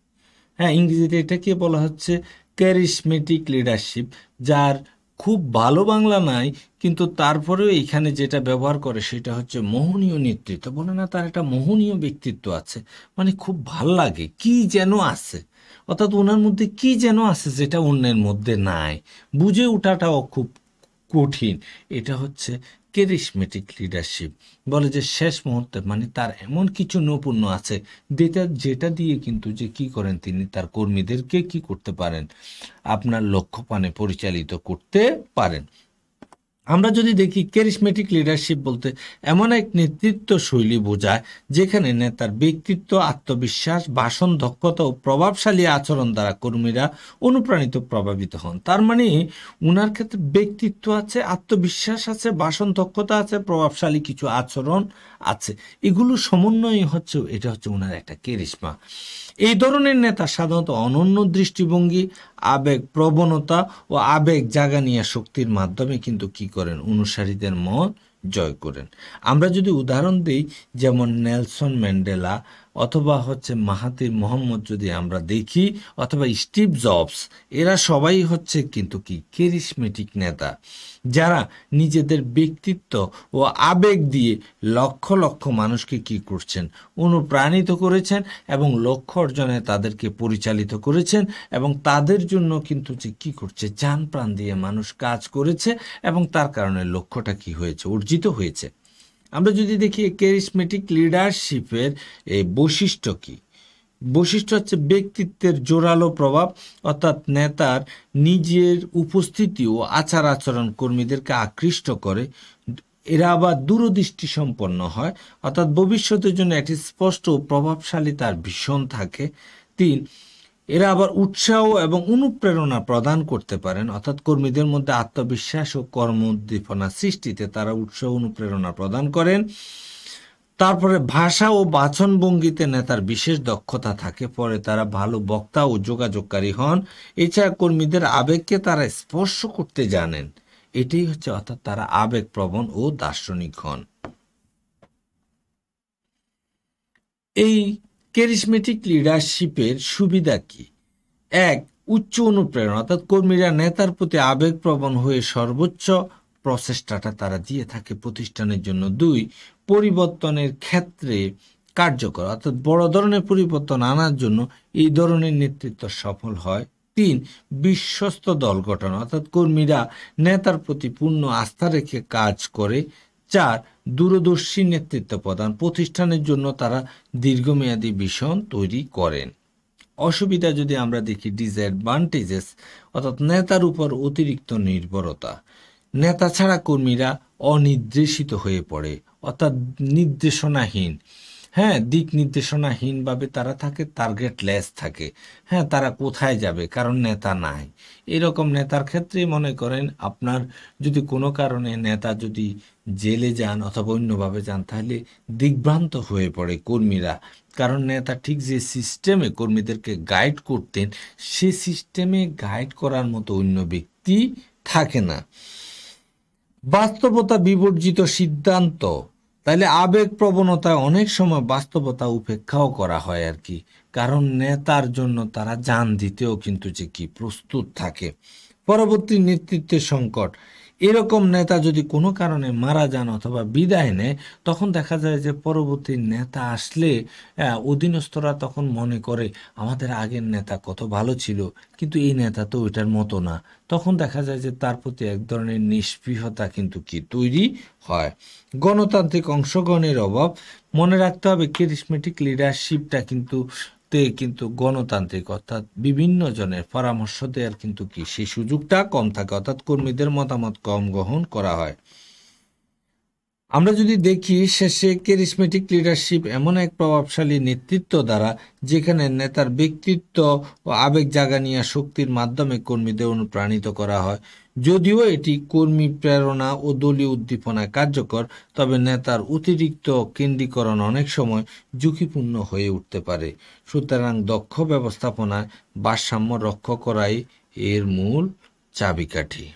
হ্যাঁ, ইংরেজিতে এটাকে বলা হচ্ছে ক্যারিসমেটিক লিডারশিপ, যার খুব ভালো বাংলা নাই, কিন্তু তারপরেও এখানে যেটা ব্যবহার করে সেটা হচ্ছে মোহনীয় নেতৃত্ব। বলে না তার একটা মোহনীয় ব্যক্তিত্ব আছে, মানে খুব ভাল লাগে, কি যেন আছে, অর্থাৎ ওনার মধ্যে কি যেন আছে যেটা অন্যের মধ্যে নাই, বুঝে ওঠাটাও খুব কঠিন। এটা হচ্ছে ক্যারিসমেটিক লিডারশিপ। বলে যে শেষ মুহূর্তে মানে তার এমন কিছু নৈপুণ্য আছে যেটা দিয়ে কিন্তু যে কি করেন তিনি তার কর্মীদেরকে কি করতে পারেন, আপনার লক্ষ্যপানে পরিচালিত করতে পারেন। আমরা যদি দেখি ক্যারিসমেটিক লিডারশিপ বলতে এমন এক নেতৃত্ব শৈলী বোঝায় যেখানে নেতার ব্যক্তিত্ব, আত্মবিশ্বাস, ভাষণ দক্ষতা ও প্রভাবশালী আচরণ দ্বারা কর্মীরা অনুপ্রাণিত প্রভাবিত হন। তার মানে উনার ক্ষেত্রে ব্যক্তিত্ব আছে, আত্মবিশ্বাস আছে, ভাষণ দক্ষতা আছে, প্রভাবশালী কিছু আচরণ আছে, এগুলো সমন্বয় হচ্ছে এটা হচ্ছে উনার একটা ক্যারিশমা। এই ধরনের নেতা সাধারণত অনন্য দৃষ্টিভঙ্গি, আবেগ প্রবণতা ও আবেগ জাগানিয়া শক্তির মাধ্যমে কিন্তু কি করেন, অনুসারীদের মন জয় করেন। আমরা যদি উদাহরণ দিই, যেমন নেলসন ম্যান্ডেলা অথবা মাহাথির মোহাম্মদ যদি আমরা দেখি, অথবা স্টিভ জবস, এরা সবাই কিন্তু কি ক্যারিসমেটিক নেতা, যারা নিজেদের ব্যক্তিত্ব ও আবেগ দিয়ে লক্ষ লক্ষ মানুষকে কি করছেন, অনুপ্রাণিত করেছেন এবং লক্ষ্য অর্জনে তাদেরকে পরিচালিত করেছেন, এবং তাদের জন্য কিন্তু যে কি করছে, জান প্রাণ দিয়ে মানুষ কাজ করেছে, এবং তার কারণে লক্ষ্যটা কি হয়েছে, অর্জিত হয়েছে। আমরা যদি দেখি ক্যারিসমেটিক লিডারশিপের এই বৈশিষ্ট্য কি, বৈশিষ্ট্য হচ্ছে ব্যক্তিত্বের জোরালো প্রভাব, অর্থাৎ নেতার নিজের উপস্থিতি ও আচার আচরণ কর্মীদেরকে আকৃষ্ট করে। এরা আবার দূরদৃষ্টি সম্পন্ন হয়, অর্থাৎ ভবিষ্যতের জন্য একটি স্পষ্ট ও প্রভাবশালী তার ভীষণ থাকে। 3, এরা আবার উৎসাহ এবং অনুপ্রেরণা প্রদান করতে পারেন, অর্থাৎ কর্মীদের মধ্যে আত্মবিশ্বাস ও কর্ম উদ্দীপনা সৃষ্টিতে তারা উৎসাহ অনুপ্রেরণা প্রদান করেন। তারপরে ভাষা ও বাচনভঙ্গিতে নেতার বিশেষ দক্ষতা থাকে, পরে তারা ভালো বক্তা ও যোগাযোগকারী হন। এছাড়া কর্মীদের আবেগকে তারা স্পর্শ করতে জানেন, এটাই অর্থাৎ তারা আবেগপ্রবণ ও দার্শনিক হন। এই ক্যারিসমেটিক লিডারশিপের সুবিধা কি? 1, উচ্চ অনুপ্রেরণা, অর্থাৎ কর্মীরা নেতার প্রতি আবেগপ্রবণ হয়ে সর্বোচ্চ প্রচেষ্টাটা তারা দিয়ে থাকে প্রতিষ্ঠানের জন্য। 2, পরিবর্তনের ক্ষেত্রে কার্যকর, অর্থাৎ বড় ধরনের পরিবর্তন আনার জন্য এই ধরনের নেতৃত্ব সফল হয়। 3, বিশ্বস্ত দল গঠন, অর্থাৎ কর্মীরা নেতার প্রতি পূর্ণ আস্থা রেখে কাজ করে। 4, দূরদর্শী নেতৃত্ব প্রদান, প্রতিষ্ঠানের জন্য তারা দীর্ঘমেয়াদী ভিশন তৈরি করেন। অসুবিধা যদি আমরা দেখি, ডিসঅ্যাডভান্টেজেস, অর্থাৎ নেতার উপর অতিরিক্ত নির্ভরতা, নেতা ছাড়া কর্মীরা অনির্দেশিত হয়ে পড়ে, অর্থাৎ নির্দেশনাহীন, দিক নির্দেশনাহীনভাবে তারা থাকে, টার্গেটলেস থাকে। তারা কোথায় যাবে, কারণ নেতা নাই। এরকম নেতার ক্ষেত্রে মনে করেন আপনার যদি কোনো কারণে নেতা যদি জেলে যান অথবা অন্যভাবে যান, তাহলে দিগ্ভ্রান্ত হয়ে পড়ে কর্মীরা, কারণ নেতা ঠিক যে সিস্টেমে কর্মীদেরকে গাইড করতেন, সে সিস্টেমে গাইড করার মতো অন্য ব্যক্তি থাকে না। বাস্তবতা বিবর্জিত সিদ্ধান্ত, তাহলে আবেগ প্রবণতায় অনেক সময় বাস্তবতা উপেক্ষাও করা হয় আর কি, কারণ নেতার জন্য তারা জান দিতেও কিন্তু যে কি প্রস্তুত থাকে। পরবর্তী নেতৃত্বের সংকট, এরকম নেতা যদি কোনো কারণে মারা যান অথবা বিদায় নেয়, তখন দেখা যায় যে পরবর্তী নেতা আসলে অধীনস্থরা তখন মনে করে আমাদের আগের নেতা কত ভালো ছিল, কিন্তু এই নেতা তো ওইটার মতো না। তখন দেখা যায় যে তার প্রতি এক ধরনের নিস্পৃহতা কিন্তু কি তৈরি হয়। গণতান্ত্রিক অংশগ্রহণের অভাব, মনে রাখতে হবে ক্যারিসমেটিক লিডারশিপটা কিন্তু গণতান্ত্রিক, অর্থাৎ বিভিন্ন জনের পরামর্শ দেওয়ার কিন্তু কি সেই সুযোগটা কম থাকে, অর্থাৎ কর্মীদের মতামত কম গ্রহণ করা হয়। আমরা যদি দেখি শেষে, ক্যারিসমেটিক লিডারশিপ এমন এক প্রভাবশালী নেতৃত্ব দ্বারা যেখানে নেতার ব্যক্তিত্ব ও আবেগ জাগানিয়া শক্তির মাধ্যমে কর্মীদের অনুপ্রাণিত করা হয়। যদিও এটি কর্মী প্রেরণা ও দলীয় উদ্দীপনায় কার্যকর, তবে নেতার অতিরিক্ত কেন্দ্রীকরণ অনেক সময় ঝুঁকিপূর্ণ হয়ে উঠতে পারে। সুতরাং দক্ষ ব্যবস্থাপনায় ভারসাম্য রক্ষা করাই এর মূল চাবিকাঠি।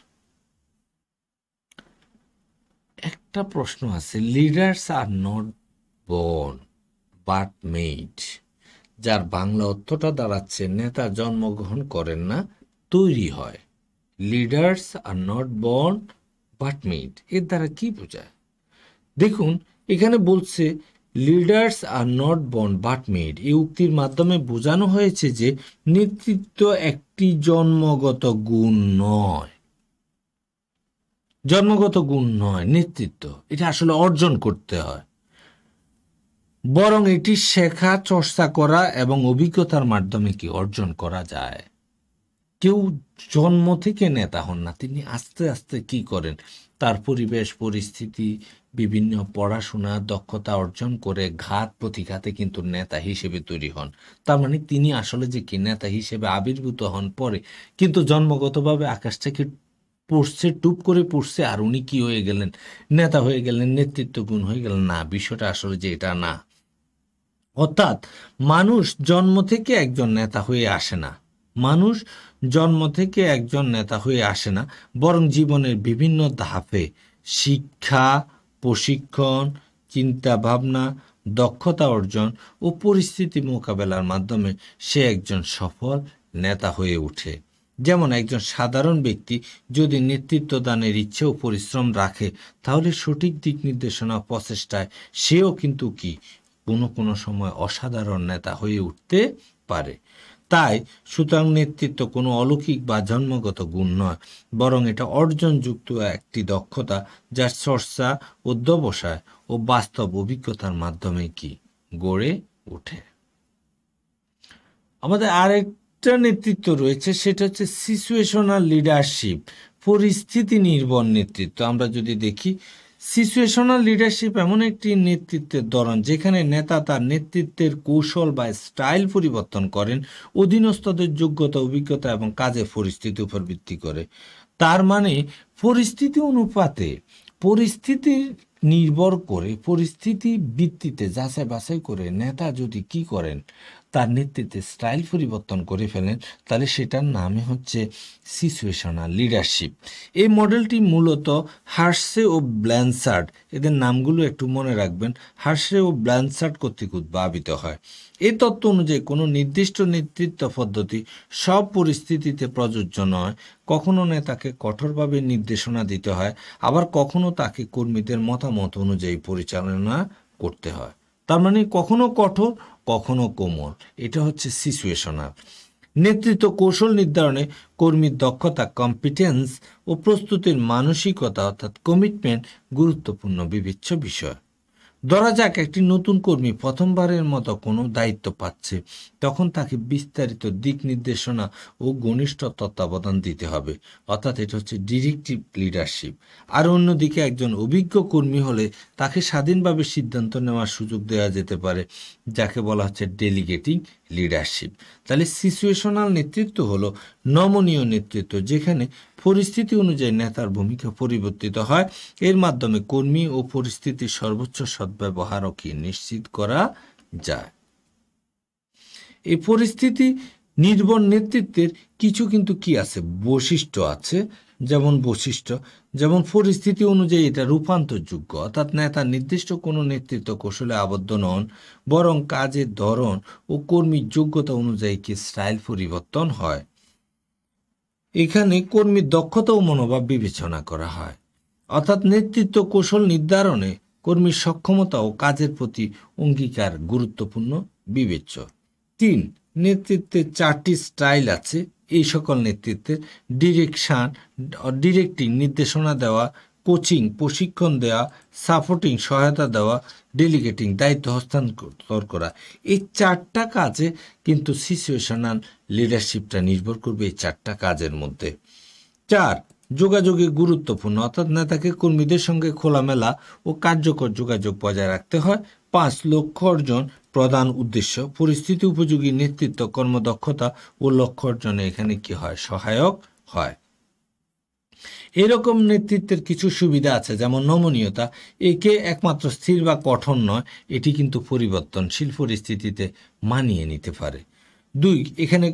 একটা প্রশ্ন আছে, leaders are not born but made, যার বাংলা অর্থটা দাঁড়াচ্ছে নেতা জন্মগ্রহণ করেন না, তৈরি হয়। Leaders are not born but made, এর দ্বারা কি বোঝায়? দেখুন, এখানে বলছে leaders are not born but made, এই উক্তির মাধ্যমে বোঝানো হয়েছে যে নেতৃত্ব একটি জন্মগত গুণ নয়, জন্মগত গুণ নয় নেতৃত্ব, এটা আসলে অর্জন করতে হয়, বরং এটি শেখা, চর্চা করা এবং অভিজ্ঞতার মাধ্যমে কি অর্জন করা যায়। কেউ জন্ম থেকে নেতা হন না, তিনি আস্তে আস্তে কি করেন, তার পরিবেশ পরিস্থিতি, বিভিন্ন পড়াশোনা, দক্ষতা অর্জন করে ঘাত প্রতিঘাতে কিন্তু নেতা হিসেবে তৈরি হন। তার মানে তিনি আসলে যে কি নেতা হিসেবে আবির্ভূত হন পরে, কিন্তু জন্মগতভাবে আকাশ থেকে পড়ছে, টুপ করে পড়ছে আর উনি কি হয়ে গেলেন, নেতা হয়ে গেলেন, নেতৃত্ব গুণ হয়ে গেলেন, না, বিষয়টা আসলে যে এটা না। অর্থাৎ মানুষ জন্ম থেকে একজন নেতা হয়ে আসে না। মানুষ জন্ম থেকে একজন নেতা হয়ে আসে না, বরং জীবনের বিভিন্ন ধাপে শিক্ষা, প্রশিক্ষণ, চিন্তা ভাবনা, দক্ষতা অর্জন ও পরিস্থিতি মোকাবেলার মাধ্যমে সে একজন সফল নেতা হয়ে ওঠে। যেমন একজন সাধারণ ব্যক্তি যদি নেতৃত্ব দানের ইচ্ছে ও পরিশ্রম রাখে, তাহলে সঠিক দিক নির্দেশনা প্রচেষ্টায় সেও কিন্তু কোনো কোনো সময় অসাধারণ নেতা হয়ে উঠতে পারে। তাই সুতরাং নেতৃত্ব কোনো অলৌকিক বা জন্মগত গুণ নয়, বরং এটা অর্জনযুক্ত একটি দক্ষতা, যার চর্চা, অধ্যবসায় ও বাস্তব অভিজ্ঞতার মাধ্যমে গড়ে ওঠে। আমাদের আরেকটা নেতৃত্ব রয়েছে, সেটা হচ্ছে সিচুয়েশনাল লিডারশিপ, পরিস্থিতি নির্ভর নেতৃত্ব। আমরা যদি দেখি, সিচুয়েশনাল লিডারশিপ এমন একটি নেতৃত্বের ধরন যেখানে নেতা তার নেতৃত্বের কৌশল বা স্টাইল পরিবর্তন করেন অধীনস্থদের যোগ্যতা, অভিজ্ঞতা এবং কাজের পরিস্থিতির উপর ভিত্তি করে। তার মানে পরিস্থিতি অনুপাতে, পরিস্থিতির নির্ভর করে, পরিস্থিতি ভিত্তিতে যাচাই বাছাই করে নেতা যদি করেন, তার নেতৃত্বে স্টাইল পরিবর্তন করে ফেলেন, তাহলে সেটার নামই হচ্ছে সিচুয়েশনাল লিডারশিপ। এই মডেলটি মূলত হার্শে ও ব্ল্যানসার্ড, এদের নামগুলো একটু মনে রাখবেন, হার্শে ও ব্ল্যানসার্ড কর্তৃক উদ্ভাবিত হয়। এই তত্ত্ব অনুযায়ী কোনো নির্দিষ্ট নেতৃত্ব পদ্ধতি সব পরিস্থিতিতে প্রযোজ্য নয়। কখনো নেতাকে কঠোরভাবে নির্দেশনা দিতে হয়, আবার কখনো তাকে কর্মীদের মতামত অনুযায়ী পরিচালনা করতে হয়। তার মানে কখনো কঠোর, কখনো কোমল। এটা হচ্ছে সিচুয়েশনাল। নেতৃত্ব কৌশল নির্ধারণে কর্মীর দক্ষতা, কম্পিটেন্স ও প্রস্তুতির মানসিকতা অর্থাৎ কমিটমেন্ট গুরুত্বপূর্ণ বিবেচ্য বিষয়। ধরা যাক একটি নতুন কর্মী প্রথমবারের মতো কোনো দায়িত্ব পাচ্ছে, তখন তাকে বিস্তারিত দিক নির্দেশনা ও ঘনিষ্ঠ তত্ত্বাবধান দিতে হবে, অর্থাৎ এটা হচ্ছে ডিরেক্টিভ লিডারশিপ। আর অন্যদিকে একজন অভিজ্ঞ কর্মী হলে তাকে স্বাধীনভাবে সিদ্ধান্ত নেওয়ার সুযোগ দেওয়া যেতে পারে, যাকে বলা হচ্ছে ডেলিগেটিং লিডারশিপ। তাহলে সিচুয়েশনাল নেতৃত্ব হলো নমনীয় নেতৃত্ব, যেখানে পরিস্থিতি অনুযায়ী নেতার ভূমিকা পরিবর্তিত হয়। এর মাধ্যমে কর্মী ও পরিস্থিতির সর্বোচ্চ সদ্ব্যবহারও নিশ্চিত করা যায়। এই পরিস্থিতি নির্ভর নেতৃত্বের কিছু কিন্তু আছে, বৈশিষ্ট্য আছে। যেমন পরিস্থিতি অনুযায়ী এটা রূপান্তরযোগ্য, অর্থাৎ নেতা নির্দিষ্ট কোনো নেতৃত্ব কৌশলে আবদ্ধ নন, বরং কাজের ধরন ও কর্মীর যোগ্যতা অনুযায়ী স্টাইল পরিবর্তন হয়। এখানে কর্মীর দক্ষতা ও মনোভাব বিবেচনা করা হয়, অর্থাৎ নেতৃত্ব কৌশল নির্ধারণে কর্মীর সক্ষমতা ও কাজের প্রতি অঙ্গীকার গুরুত্বপূর্ণ বিবেচ্য। 3. নেতৃত্বের 4টি স্টাইল আছে। এই সকল নেতৃত্বের ডিরেক্টিং নির্দেশনা দেওয়া, কোচিং প্রশিক্ষণ দেওয়া, সাপোর্টিং সহায়তা দেওয়া, ডেলিগেটিং দায়িত্ব হস্তান্তর করা। এই 4টা কাজে কিন্তু সিচুয়েশনাল লিডারশিপটা নির্ভর করবে এই 4টা কাজের মধ্যে। 4. যোগাযোগে গুরুত্বপূর্ণ, অর্থাৎ নেতাকে কর্মীদের সঙ্গে খোলামেলা ও কার্যকর যোগাযোগ বজায় রাখতে হয়। 5. লক্ষ্য অর্জন প্রধান উদ্দেশ্য, পরিস্থিতি উপযোগী নেতৃত্ব কর্মদক্ষতা ও লক্ষ্য অর্জনে এখানে হয়, সহায়ক হয়। এরকম নেতৃত্বের কিছু সুবিধা আছে, যেমন নমনীয়তা, একে একমাত্র স্থির বা কঠোর নয়, এটি কিন্তু পরিবর্তনশীল পরিস্থিতিতে মানিয়ে নিতে পারে। 2. এখানে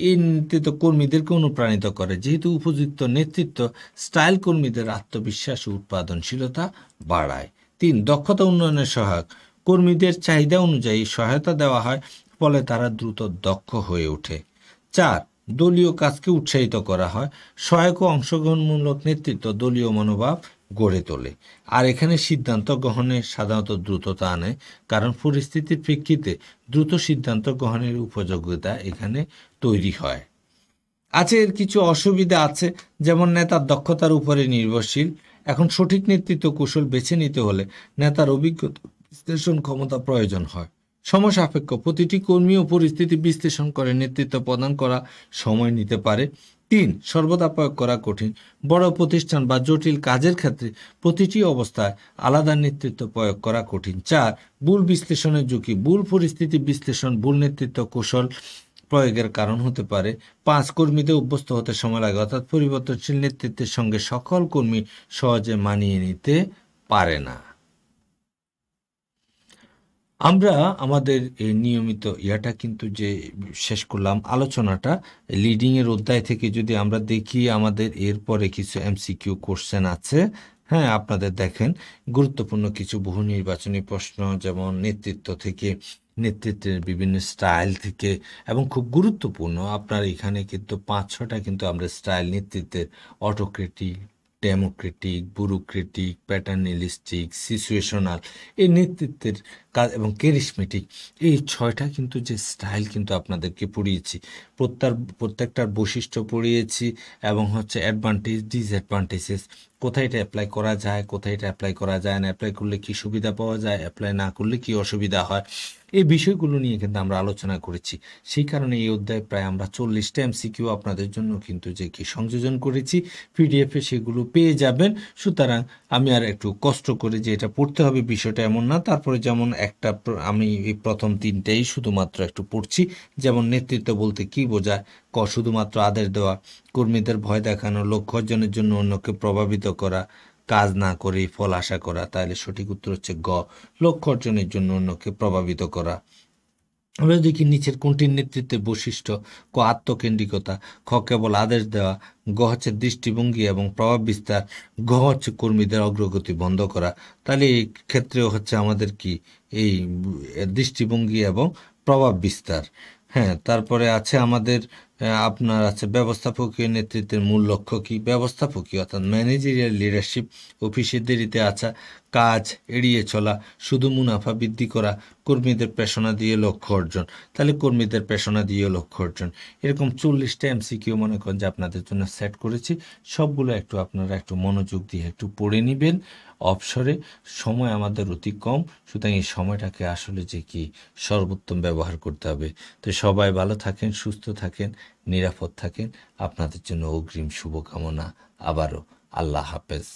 এই নেতৃত্ব কর্মীদেরকে অনুপ্রাণিত করে, যেহেতু উপযুক্ত নেতৃত্ব স্টাইল কর্মীদের আত্মবিশ্বাস ও উৎপাদনশীলতা বাড়ায়। 3. দক্ষতা উন্নয়নের সহায়ক, কর্মীদের চাহিদা অনুযায়ী সহায়তা দেওয়া হয়, ফলে তারা দ্রুত দক্ষ হয়ে ওঠে। 4. দলীয় কাজকে উৎসাহিত করা হয়, সহায়ক ও অংশগ্রহণমূলক নেতৃত্ব দলীয় মনোভাব গড়ে তোলে। আর এখানে সিদ্ধান্ত গ্রহণে সাধারণত দ্রুততা আনে, কারণ পরিস্থিতির প্রেক্ষিতে দ্রুত সিদ্ধান্ত গ্রহণের উপযোগিতা এখানে তৈরি হয়। এর কিছু অসুবিধা আছে, যেমন নেতার দক্ষতার উপরে নির্ভরশীল। এখন সঠিক নেতৃত্ব কৌশল বেছে নিতে হলে নেতার অভিজ্ঞতা, বিশ্লেষণ ক্ষমতা প্রয়োজন হয়। সময় সাপেক্ষ, প্রতিটি কর্মী ও পরিস্থিতি বিশ্লেষণ করে নেতৃত্ব প্রদান করা সময় নিতে পারে। 3. সর্বদা প্রয়োগ করা কঠিন, বড় প্রতিষ্ঠান বা জটিল কাজের ক্ষেত্রে প্রতিটি অবস্থায় আলাদা নেতৃত্ব প্রয়োগ করা কঠিন। 4. ভুল বিশ্লেষণের ঝুঁকি, ভুল পরিস্থিতি বিশ্লেষণ ভুল নেতৃত্ব কৌশল প্রয়োগের কারণ হতে পারে। 5. কর্মীদের অভ্যস্ত হতে সময় লাগে, অর্থাৎ পরিবর্তনশীল নেতৃত্বের সঙ্গে সকল কর্মী সহজে মানিয়ে নিতে পারে না। আমরা আমাদের এই নিয়মিত ইয়াটা কিন্তু যে শেষ করলাম আলোচনাটা লিডিং এর অধ্যায় থেকে যদি আমরা দেখি আমাদের এরপরে কিছু এমসিকিউ কোশ্চেন আছে। হ্যাঁ, আপনাদের দেখেন গুরুত্বপূর্ণ কিছু বহু নির্বাচনী প্রশ্ন, যেমন নেতৃত্ব থেকে, নেতৃত্বের বিভিন্ন স্টাইল থেকে, এবং খুব গুরুত্বপূর্ণ আপনার এখানে কিন্তু 5-6টা কিন্তু আমরা স্টাইল নেতৃত্বের: autocratic, Democratic, bureaucratic, paternalistic, situational, এই নেতৃত্বের কাজ, এবং ক্যারিসমেটিক, এই 6টা কিন্তু যে স্টাইল কিন্তু আপনাদেরকে পড়িয়েছি। প্রত্যেকটার বৈশিষ্ট্য পড়িয়েছি, এবং হচ্ছে অ্যাডভান্টেজ, ডিসঅ্যাডভান্টেজেস, কোথায় এটা অ্যাপ্লাই করা যায়, কোথায় এটা অ্যাপ্লাই করা যায় না, অ্যাপ্লাই করলে কি সুবিধা পাওয়া যায়, অ্যাপ্লাই না করলে কি অসুবিধা হয়, এই বিষয়গুলো নিয়ে কিন্তু আমরা আলোচনা করেছি। সেই কারণে এই অধ্যায়ে প্রায় আমরা 40টা এমসিকিউ আপনাদের জন্য কিন্তু যে কি সংযোজন করেছি, পিডিএফে সেগুলো পেয়ে যাবেন। সুতরাং আমি আর একটু কষ্ট করে যে এটা পড়তে হবে বিষয়টা এমন না। তারপরে যেমন আমি এই প্রথম 3টাই শুধুমাত্র একটু পড়ছি। যেমন নেতৃত্ব বলতে কি বোঝায়? শুধুমাত্র আদেশ দেওয়া, কর্মীদের ভয় দেখানো, লক্ষ্য অর্জনের জন্য অন্যকে প্রভাবিত করা, কাজ না করেই ফল আশা করা। তাহলে সঠিক উত্তর হচ্ছে গ, লক্ষ্য অর্জনের জন্য অন্যকে প্রভাবিত করা। আমরা দেখি নিচের কোনটির নেতৃত্বের বৈশিষ্ট্য? ক, আত্মকেন্দ্রিকতা; খ, কেবল আদেশ দেওয়া; গ হচ্ছে দৃষ্টিভঙ্গি এবং প্রভাব বিস্তার; ঘ হচ্ছে কর্মীদের অগ্রগতি বন্ধ করা। তাহলে এই ক্ষেত্রেও হচ্ছে আমাদের কি এই দৃষ্টিভঙ্গি এবং প্রভাব বিস্তার। হ্যাঁ, তারপরে আছে আমাদের আপনার আছে ব্যবস্থাপকীয় নেতৃত্বের মূল লক্ষ্য কি? ব্যবস্থাপকীয় অর্থাৎ ম্যানেজেরিয়াল লিডারশিপ, অফিসের দেরিতে আসা, কাজ এড়িয়ে চলা, শুধু মুনাফা বৃদ্ধি করা, কর্মীদের প্রেরণা দিয়ে লক্ষ্য অর্জন। তাহলে কর্মীদের প্রেরণা দিয়ে লক্ষ্য অর্জন। এরকম 40টা এমসিকিউ মনে করেন যে আপনাদের জন্য সেট করেছি। সবগুলো আপনারা একটু মনোযোগ দিয়ে একটু পড়ে নেবেন। অবসরে সময় আমাদের অতি কম, সুতরাং এই সময়টাকে আসলে যে কি সর্বোত্তম ব্যবহার করতে হবে। তো সবাই ভালো থাকেন, সুস্থ থাকেন, নিরাপদ থাকেন। আপনাদের জন্য অগ্রিম শুভকামনা। আবারও আল্লাহ হাফেজ।